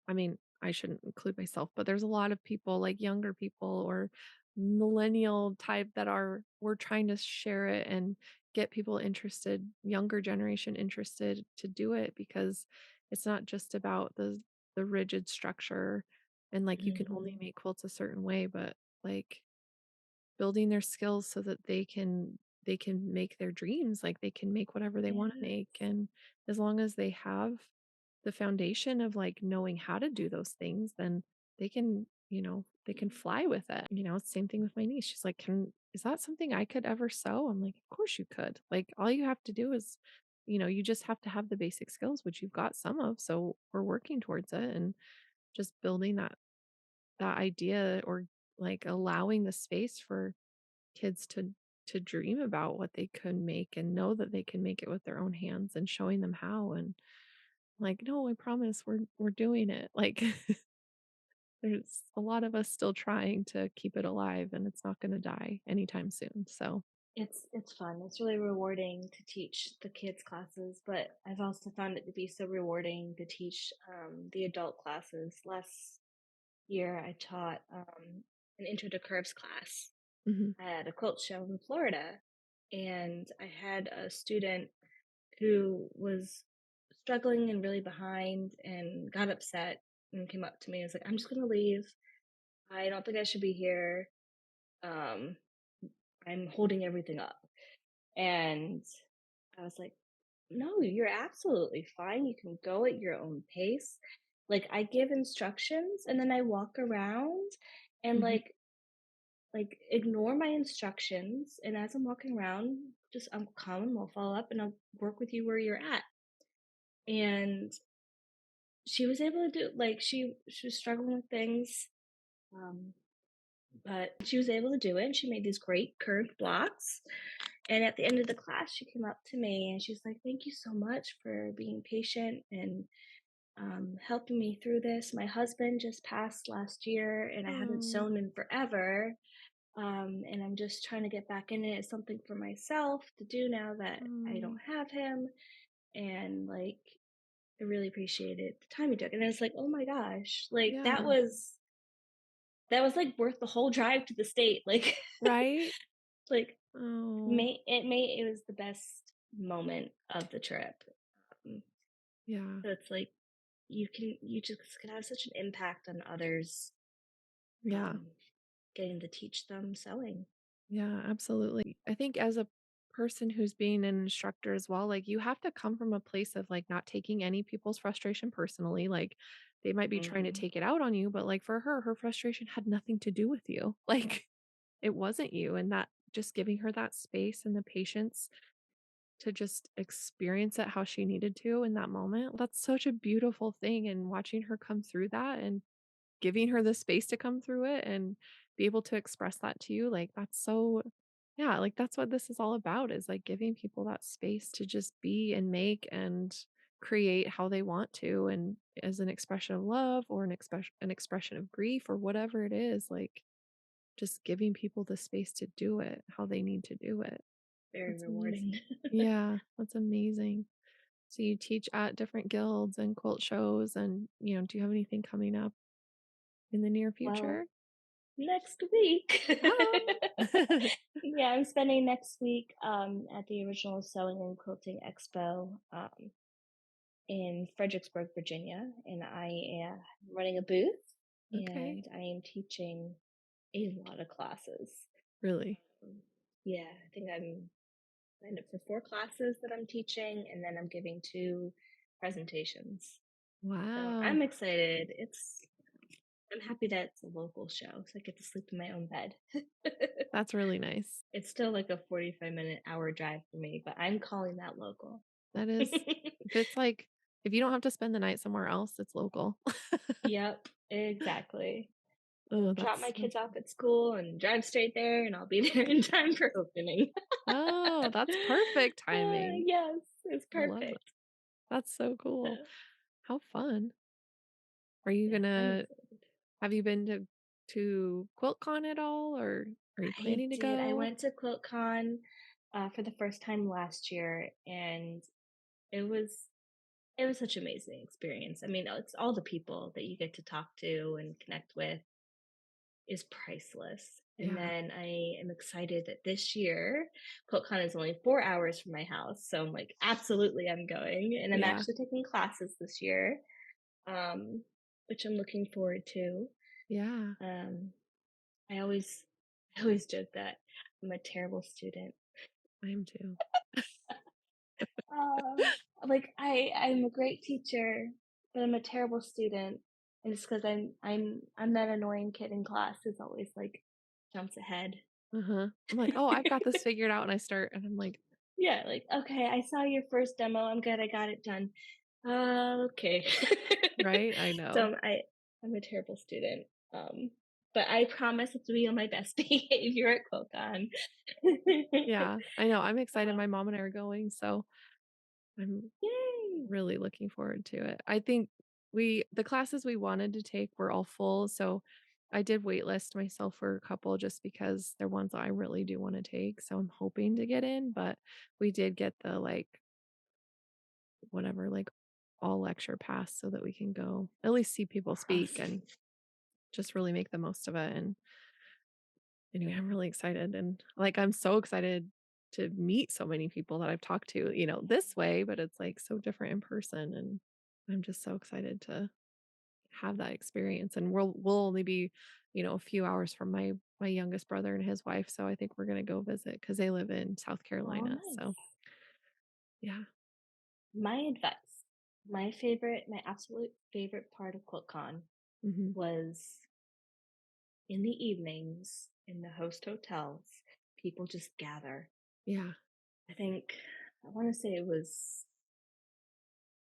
I mean, I shouldn't include myself, but there's a lot of people, like younger people or millennial type that are we're trying to share it and get people interested, younger generation interested to do it because it's not just about the rigid structure and like you can only Mhm. make quilts a certain way, but like building their skills so that they can make their dreams, like, they can make whatever they wanna Yes. make, and as long as they have the foundation of, like, knowing how to do those things, then they can fly with it, same thing with my niece, she's like, "Can is that something I could ever sew?" I'm like, "Of course you could." Like, all you have to do is, you just have to have the basic skills, which you've got some of, so we're working towards it and just building that idea or, like, allowing the space for kids to dream about what they could make and know that they can make it with their own hands and showing them how and like, "No, I promise we're doing it." Like, there's a lot of us still trying to keep it alive and it's not gonna die anytime soon, so It's fun. It's really rewarding to teach the kids classes, but I've also found it to be so rewarding to teach the adult classes. Last year, I taught an intro to curves class mhm, at a quilt show in Florida, and I had a student who was struggling and really behind and got upset and came up to me and was like, "I'm just gonna leave. I don't think I should be here. Um, I'm holding everything up." And I was like, "No, you're absolutely fine. You can go at your own pace." Like I give instructions and then I walk around and mhm, ignore my instructions, and as I'm walking around, just I'm calm and I'll follow up and I'll work with you where you're at. And she was able to do she was struggling with things, um, but she was able to do it and she made these great curved blocks. And at the end of the class, she came up to me and she's like, "Thank you so much for being patient and helping me through this. My husband just passed last year and I haven't oh, sewn in forever. And I'm just trying to get back in it. It's something for myself to do now that I don't oh, have him." And like, I really appreciated the time he took. And it's like, oh my gosh, like yeah, that was like worth the whole drive to the state. Like, right? like Oh, it was the best moment of the trip. Um, yeah, so it's like you just can have such an impact on others, yeah. um, getting to teach them sewing. Yeah, absolutely. I think as a person who's being an instructor as well, like, you have to come from a place of, like, not taking any people's frustration personally, like, they might be trying to Mhm. take it out on you, but, like, for her, her frustration had nothing to do with you. Like, it wasn't you, and that just giving her that space and the patience to just experience it how she needed to in that moment, that's such a beautiful thing, and watching her come through that and giving her the space to come through it and be able to express that to you, like, that's so yeah, like, that's what this is all about is, like, giving people that space to just be and make and create how they want to, and as an expression of love or an expression of grief or whatever it is, like, just giving people the space to do it how they need to do it. Very That's rewarding. amazing. Yeah, that's amazing. So you teach at different guilds and quilt shows and, do you have anything coming up in the near Well, future? next week. Oh. Yeah, I'm spending next week at the Original Sewing and Quilting Expo in Fredericksburg, Virginia, and I am running a booth Okay. and I am teaching a lot of classes. Really? Um, yeah, I think I'm signed up for 4 classes that I'm teaching, and then I'm giving 2 presentations. So Wow. I'm excited. I'm happy that it's a local show, so I get to sleep in my own bed. That's really nice. It's still like a 45-minute hour drive for me, but I'm calling that local. That is if it's like if you don't have to spend the night somewhere else, it's local. Yep, exactly. Oh, Drop my that's so kids off cool. at school and drive straight there, and I'll be there in time for opening. Oh, that's perfect timing. Yes, it's I love that. perfect. That's so cool. How fun. Are you Yeah, I'm gonna excited. have you been to QuiltCon at all, or are you I planning to did. I go? went to QuiltCon for the first time last year, and it was it was such an amazing experience. I mean, it's all the people that you get to talk to and connect with is priceless. And Yeah. then I am excited that this year, QuiltCon is only 4 hours from my house. So I'm like, absolutely, I'm going. And I'm Yeah. actually taking classes this year, um, which I'm looking forward to. Yeah. Um, I always, I always joke that I'm a terrible student. I am too. Uh, like I'm a great teacher, but I'm a terrible student. And it's because I'm that annoying kid in class who's always like jumps ahead. Uh-huh. I'm like, "Oh, I've got this figured out," and I start and I'm like, Yeah, like, "Okay, I saw your first demo, I'm good, I got it done." Okay. right? I know. So, I'm a terrible student, but I promise to be on my best behavior at QuiltCon. Yeah, I know, I'm excited, my mom and I are going, so I'm Yay! really looking forward to it. I think the classes we wanted to take were all full, so I did waitlist myself for a couple just because they're ones that I really do wanna take, so I'm hoping to get in, but we did get the, like, whatever, like, all lecture pass so that we can go at least see people speak Awesome. and just really make the most of it, and anyway, I'm really excited and, like, I'm so excited to meet so many people that I've talked to, this way, but it's, like, so different in person, and I'm just so excited to have that experience, and we'll only be, a few hours from my youngest brother and his wife, so I think we're gonna go visit because they live in South Oh, Carolina, so nice. yeah. My advice, my absolute favorite part of QuiltCon Mhm. was in the evenings in the host hotels, people just gather. Yeah. I think I want to say it was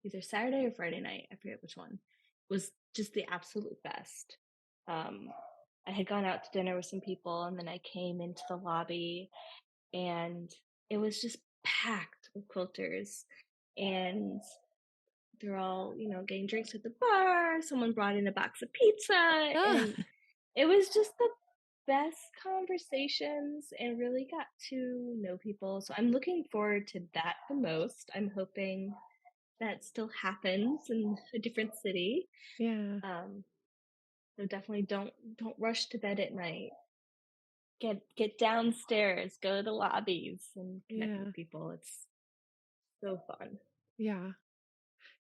either Saturday or Friday night. I forget which one. Was just the absolute best. Um, I had gone out to dinner with some people, and then I came into the lobby, and it was just packed with quilters, and they're all getting drinks at the bar. Someone brought in a box of pizza, Ah, and it was just the best conversations and really got to know people. So I'm looking forward to that the most. I'm hoping that still happens in a different city. yeah, Um, so definitely don't rush to bed at night. Get downstairs, go to the lobbies and connect yeah, with people. It's so fun. yeah.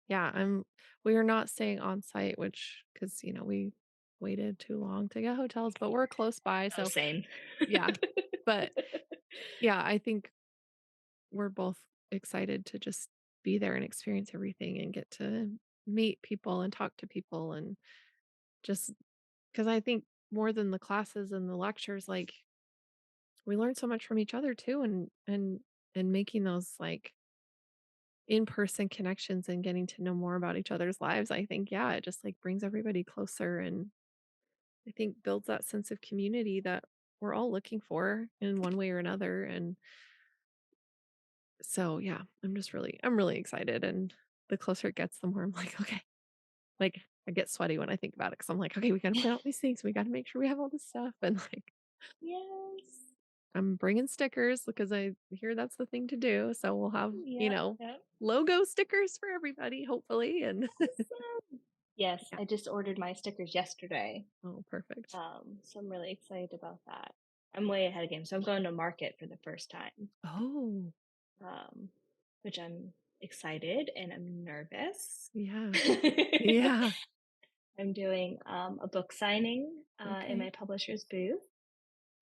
Yeah, we are not staying on site, which because we waited too long to get hotels, but we're close by, Oh, so same. yeah. But, yeah, I think we're both excited to just be there and experience everything and get to meet people and talk to people and just because I think more than the classes and the lectures, like we learn so much from each other too and making those like in-person connections and getting to know more about each other's lives. I think, yeah, it just like brings everybody closer and I think builds that sense of community that we're all looking for in one way or another. And so, yeah, I'm really excited. And the closer it gets, the more I'm like, okay, like I get sweaty when I think about it because I'm like, okay, we got to plan all these things. We got to make sure we have all this stuff. And like, Yes. I'm bringing stickers because I hear that's the thing to do. So we'll have, Yep, yep. logo stickers for everybody, hopefully. And Awesome. Yes, yeah. I just ordered my stickers yesterday. Oh, perfect. So I'm really excited about that. I'm way ahead of game. So I'm going to market for the first time, Oh, um, which I'm excited and I'm nervous. yeah. Yeah. I'm doing a book signing in Okay. my publisher's booth,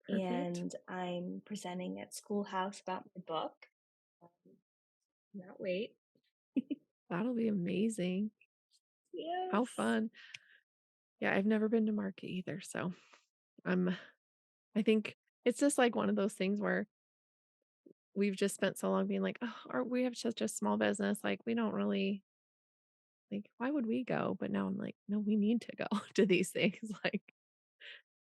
Perfect. and I'm presenting at Schoolhouse about my book. Um, Cannot wait. That'll be amazing. How Yes. fun. Yeah, I've never been to market either, so I'm I think it's just like one of those things where we've just spent so long being like, "Oh, we have such a small business, like, we don't really like, why would we go?" But now I'm like, "No, we need to go to these things, like,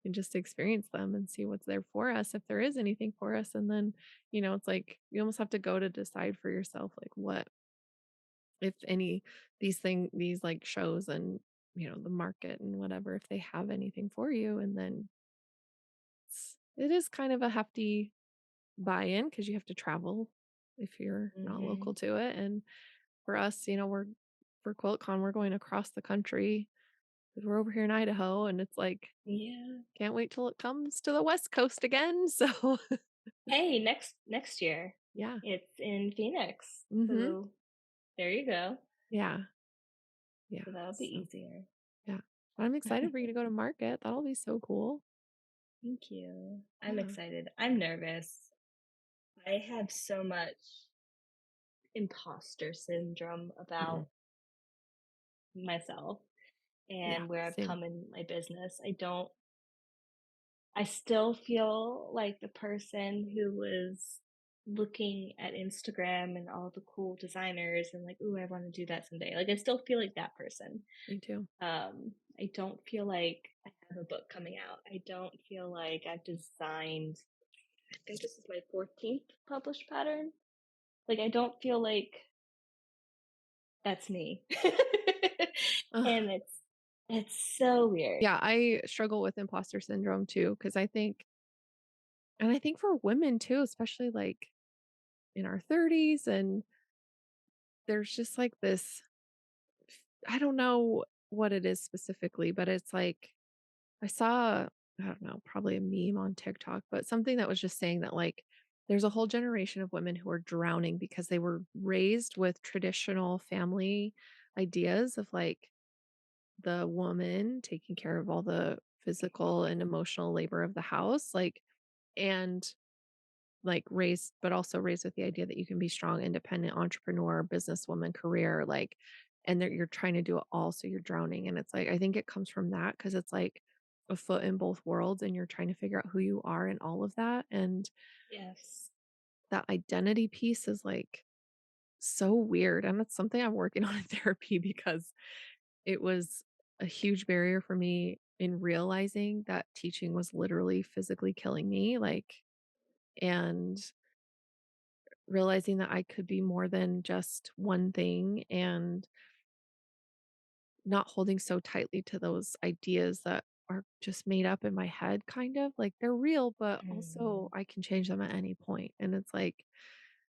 and just experience them and see what's there for us, if there is anything for us." And then, it's like you almost have to go to decide for yourself, like, what, if any, these, like, shows and, the market and whatever, if they have anything for you, and then it is kind of a hefty buy-in because you have to travel if you're not local Hmm. to it, and for us, for QuiltCon, we're going across the country because 'cause we're over here in Idaho, and it's like, Yeah. can't wait till it comes to the West Coast again, so Hey, next year yeah. it's in Phoenix. Mhm. So there you go. Yeah. Yeah. So that'll be So, easier. yeah. But I'm excited for you to go to market. That'll be so cool. Thank you. I'm Yeah. excited. I'm nervous. I have so much imposter syndrome Mm. about myself Yeah, and where I've same. come in my business. I still feel like the person who was looking at Instagram and all the cool designers and like, ooh, I want to do that someday. Like I still feel like that person. Me too. I don't feel like I have a book coming out. I don't feel like I've designed, I think this is my 14th published pattern. Like I don't feel like that's me. Ugh. And it's so weird. Yeah, I struggle with imposter syndrome too, because I think for women too, especially, like, in our 30s, and there's just, like, this I don't know what it is specifically, but it's like I saw, I don't know, probably a meme on TikTok, but something that was just saying that, like, there's a whole generation of women who are drowning because they were raised with traditional family ideas of, like, the woman taking care of all the physical and emotional labor of the house, like, and like, raised but also raised with the idea that you can be strong, independent entrepreneur, businesswoman, career, like, and that you're trying to do it all, so you're drowning, and it's like, I think it comes from that because it's like a foot in both worlds, and you're trying to figure out who you are in all of that, and Yes. that identity piece is, like, so weird, and it's something I'm working on in therapy because it was a huge barrier for me in realizing that teaching was literally physically killing me, like, and realizing that I could be more than just one thing and not holding so tightly to those ideas that are just made up in my head, kind of like they're real, but also Mhm. I can change them at any point. And it's like,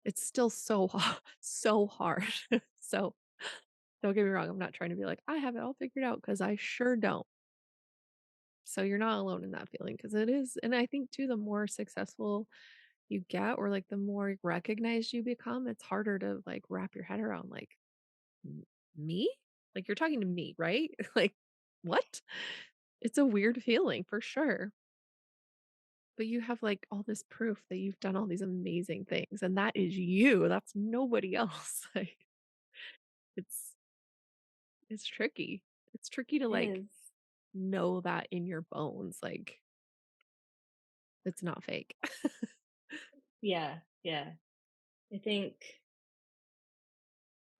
it's still so, so hard. So don't get me wrong. I'm not trying to be like, I have it all figured out because I sure don't. So you're not alone in that feeling because it is. And I think too, the more successful you get or like the more recognized you become, it's harder to like wrap your head around like, "M me? Like, you're talking to me, right?" Like, "What?" It's a weird feeling for sure. but you have, like, all this proof that you've done all these amazing things, and that is you, that's nobody else, like, it's it's tricky. It's tricky to, It like, is. know that in your bones, like, it's not fake. Yeah, yeah. I think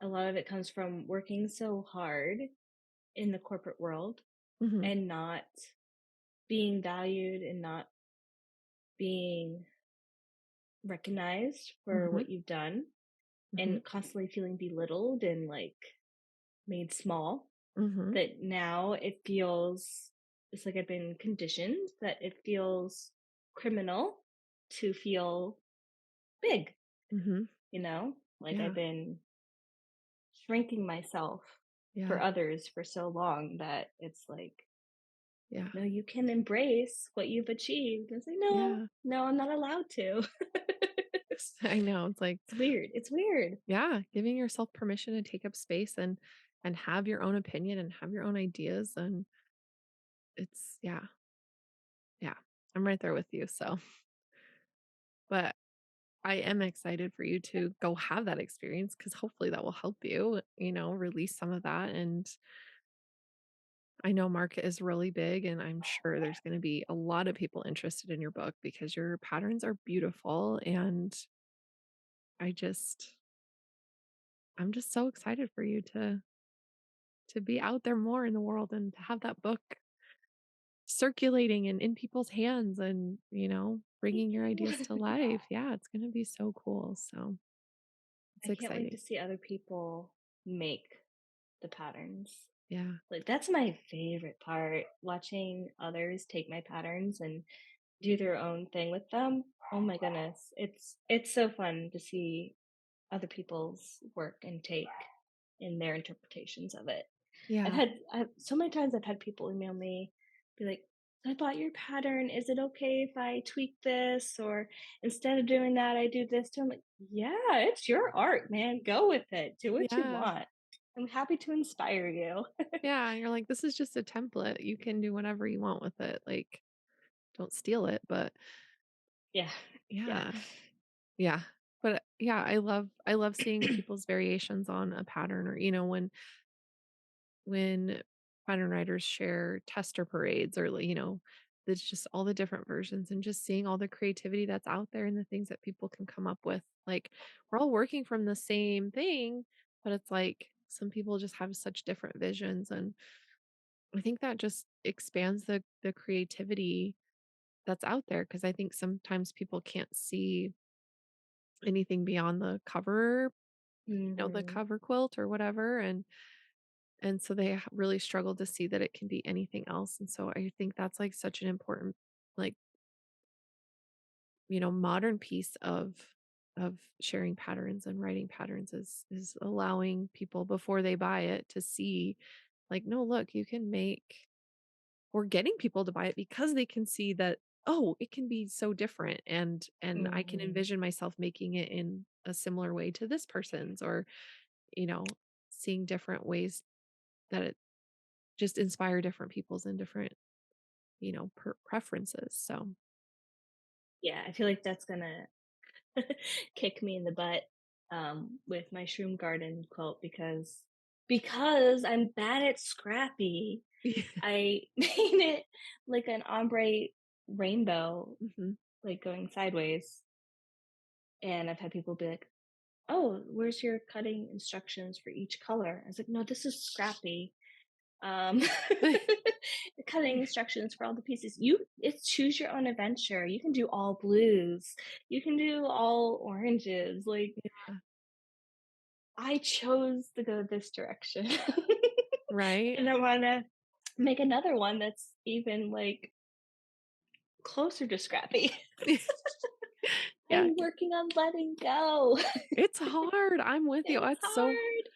a lot of it comes from working so hard in the corporate world Mhm, and not being valued and not being recognized for mhm, what you've done mhm, and constantly feeling belittled and like made small. mhm, That now it feels it's like I've been conditioned that it feels criminal to feel big, mhm. Like I've Yeah, been shrinking myself for yeah, others for so long that it's like, yeah, no, you can embrace what you've achieved. It's like, no, yeah. no, I'm not allowed to. I know, it's like It's weird. It's weird. yeah, giving yourself permission to take up space and have your own opinion and have your own ideas, and it's yeah, yeah. I'm right there with you, so but I am excited for you to go have that experience because hopefully that will help you, release some of that. And I know market is really big, and I'm sure there's going to be a lot of people interested in your book because your patterns are beautiful. And I just, I'm just so excited for you to be out there more in the world and to have that book circulating and in people's hands and, Thank bringing your ideas you. to life. Yeah, it's going to be so cool. So it's I can't wait to exciting. see other people make the patterns. Yeah. Like that's my favorite part, watching others take my patterns and do their own thing with them. Oh my goodness. It's so fun to see other people's work and take in their interpretations of it. Yeah. I've so many times I've had people email me, be like, I bought your pattern. Is it okay if I tweak this? Or instead of doing that, I do this too. I'm like, yeah, it's your art, man. Go with it. Do what you Yeah. want. I'm happy to inspire you. Yeah, and you're like, "This is just a template, you can do whatever you want with it, like, don't steal it," but Yeah. Yeah. yeah, yeah, but, yeah, I love seeing people's variations on a pattern or, when pattern writers share tester parades or, there's just all the different versions and just seeing all the creativity that's out there and the things that people can come up with, like, we're all working from the same thing, but it's like some people just have such different visions, and I think that just expands the creativity that's out there because I think sometimes people can't see anything beyond the cover, the Hmm. cover quilt or whatever, and so they really struggle to see that it can be anything else, and so I think that's, like, such an important, like, modern piece of sharing patterns and writing patterns is allowing people before they buy it to see, like, "No, look, you can make." Or getting people to buy it because they can see that, "Oh, it can be so different, and I can Hmm. envision myself making it in a similar way to this person's," or, you know, seeing different ways that it just inspire different people's and different, preferences, so Yeah. I feel like that's gonna kick me in the butt with my shroom garden quilt because I'm bad at scrappy. I made it like an ombre rainbow, Mhm. like going sideways, and I've had people be like, "Oh, where's your cutting instructions for each color?" I was like, "No, this is scrappy. Um, the cutting instructions for all the pieces. It's choose your own adventure. You can do all blues. You can do all oranges. Like Yeah, I chose to go this direction, right? and I want to make another one that's even like closer to scrappy." Yeah, I'm working on letting go. it's hard, I'm with you, It's it's so hard.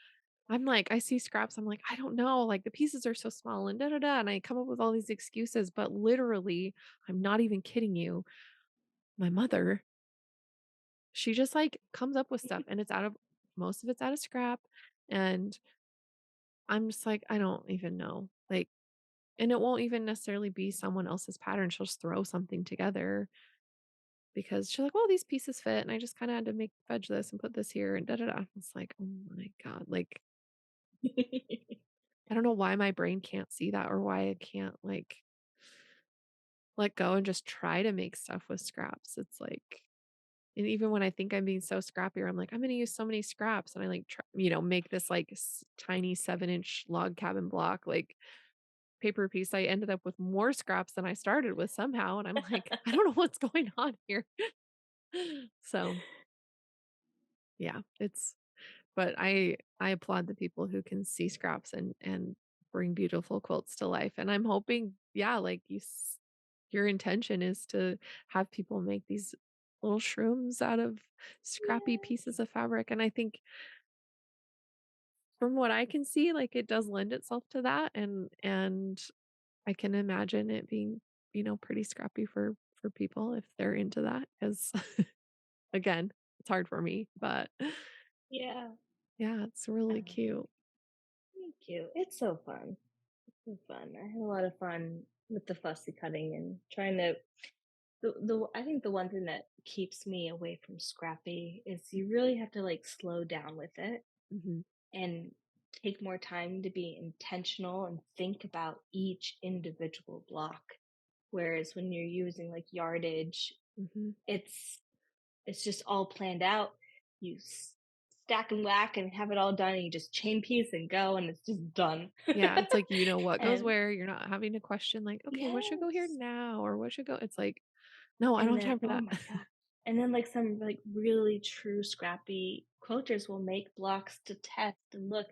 I'm like, I see scraps, I'm like, "I don't know, like, the pieces are so small and da da da," and I come up with all these excuses, but literally, I'm not even kidding you, my mother, she just, like, comes up with stuff, and most of it's out of scrap, and I'm just like, "I don't even know." Like, And it won't even necessarily be someone else's pattern. She'll just throw something together because she's like, "Well, these pieces fit, and I just kinda had to make fudge this and put this here and da da da." It's like, "Oh my god." Like, I don't know why my brain can't see that or why I can't, like, let go and just try to make stuff with scraps. It's like and even when I think I'm being so scrappy or I'm like, "I'm gonna use so many scraps," and I, like, make this, like, tiny 7-inch log cabin block, like, paper piece, I ended up with more scraps than I started with somehow, and I'm like, "I don't know what's going on here." So, yeah, it's but I applaud the people who can see scraps and bring beautiful quilts to life, and I'm hoping, yeah, like your intention is to have people make these little shrooms out of scrappy Yes. pieces of fabric, and I think from what I can see, like, it does lend itself to that, and I can imagine it being, pretty scrappy for people if they're into that. Because again, it's hard for me, but Yeah. yeah, it's really Um, cute. Thank you. It's so fun. It's so fun. I had a lot of fun with the fussy cutting and trying to the I think the one thing that keeps me away from scrappy is you really have to like slow down with it Mhm, and take more time to be intentional and think about each individual block. Whereas when you're using like yardage, mhm. it's it's just all planned out. You stack and whack and have it all done, and you just chain piece and go, and it's just done. Yeah, it's like you know what goes And where, you're not having to question like, "Okay, what should go here yes, now?" Or "What should go" it's like, "No, I don't and have then time for oh that." my god, and then like some like really true scrappy quilters will make blocks to test and look.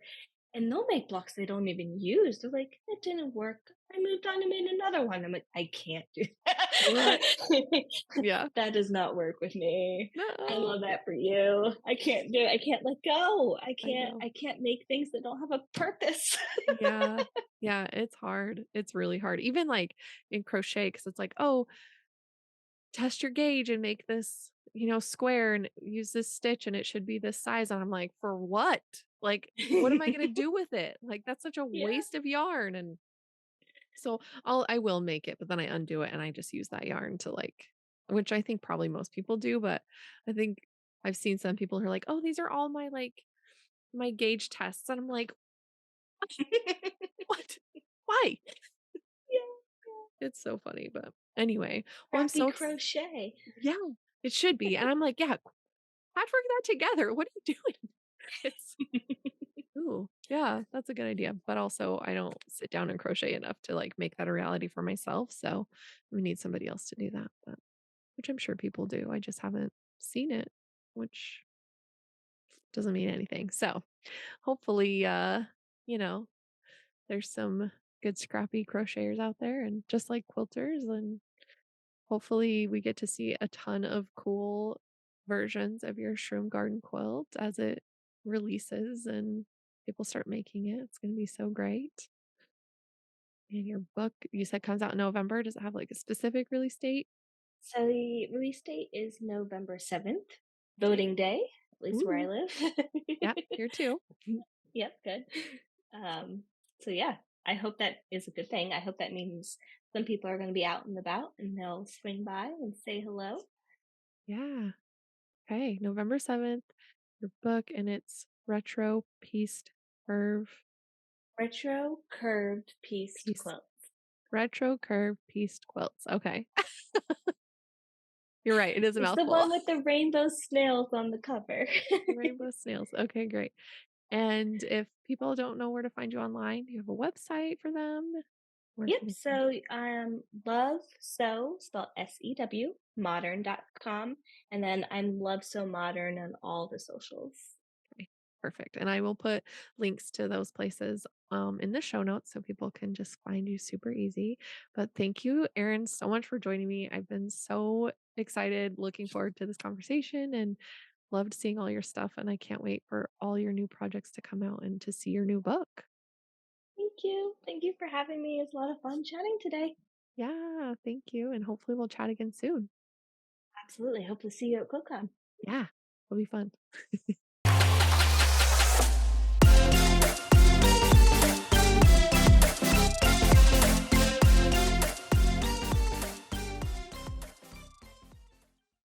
And they'll make blocks they don't even use. They're like, "It didn't work. I moved on and made another one." I'm like, "I can't do What? that. Yeah. That does not work with me. I No. love that for you. I can't do it. I can't let go. I I can't know. I can't make things that don't have a purpose." Yeah. Yeah, it's hard. It's really hard. Even, like, in crochet, because it's like, "Oh, test your gauge and make this, square and use this stitch and it should be this size." And I'm like, "For what? Like, what am I gonna do with it? Like, that's such a Yeah. waste of yarn." And so I will make it, but then I undo it and I just use that yarn to like which I think probably most people do, but I think I've seen some people who are like, "Oh, these are all my like my gauge tests." And I'm like, "What? Why?" Yeah. It's so funny, but anyway. Well, I'm Crappy so crochet. yeah, it should be. And I'm like, "Yeah, patchwork that together. What are you doing?" It's ooh, yeah, that's a good idea. But also I don't sit down and crochet enough to like make that a reality for myself. So we need somebody else to do that. But which I'm sure people do. I just haven't seen it, which doesn't mean anything. So hopefully you know, there's some good scrappy crocheters out there and just like quilters and hopefully we get to see a ton of cool versions of your shroom garden quilt as it releases and people start making it. It's gonna be so great. And your book, you said comes out in November. Does it have like a specific release date? So the release date is November 7th, Okay. voting day, at least where I Ooh. live. Yeah, here too. Yep, good. Um, so yeah, I hope that is a good thing. I hope that means some people are going to be out and about and they'll swing by and say hello. Yeah. Okay. November 7th, your book, and it's retro pieced curve Retro curved pieced piece quilt. retro curve pieced quilts. Okay. You're right. It is a It's the mouthful. one with the rainbow snails on the cover. Rainbow snails. Okay, great. And if people don't know where to find you online, do you have a website for them? Where Yep. can they find So love sew spelled SEW modern.com. And then I'm love so modern on all the socials. you? Okay, perfect. And I will put links to those places in the show notes so people can just find you super easy. But thank you, Erin, so much for joining me. I've been so excited, looking forward to this conversation and loved seeing all your stuff. And I can't wait for all your new projects to come out and to see your new book. Thank you. Thank you for having me. It's a lot of fun chatting today. Yeah, thank you. And hopefully we'll chat again soon. Absolutely. Hope to see you at QuiltCon. Yeah, it'll be fun.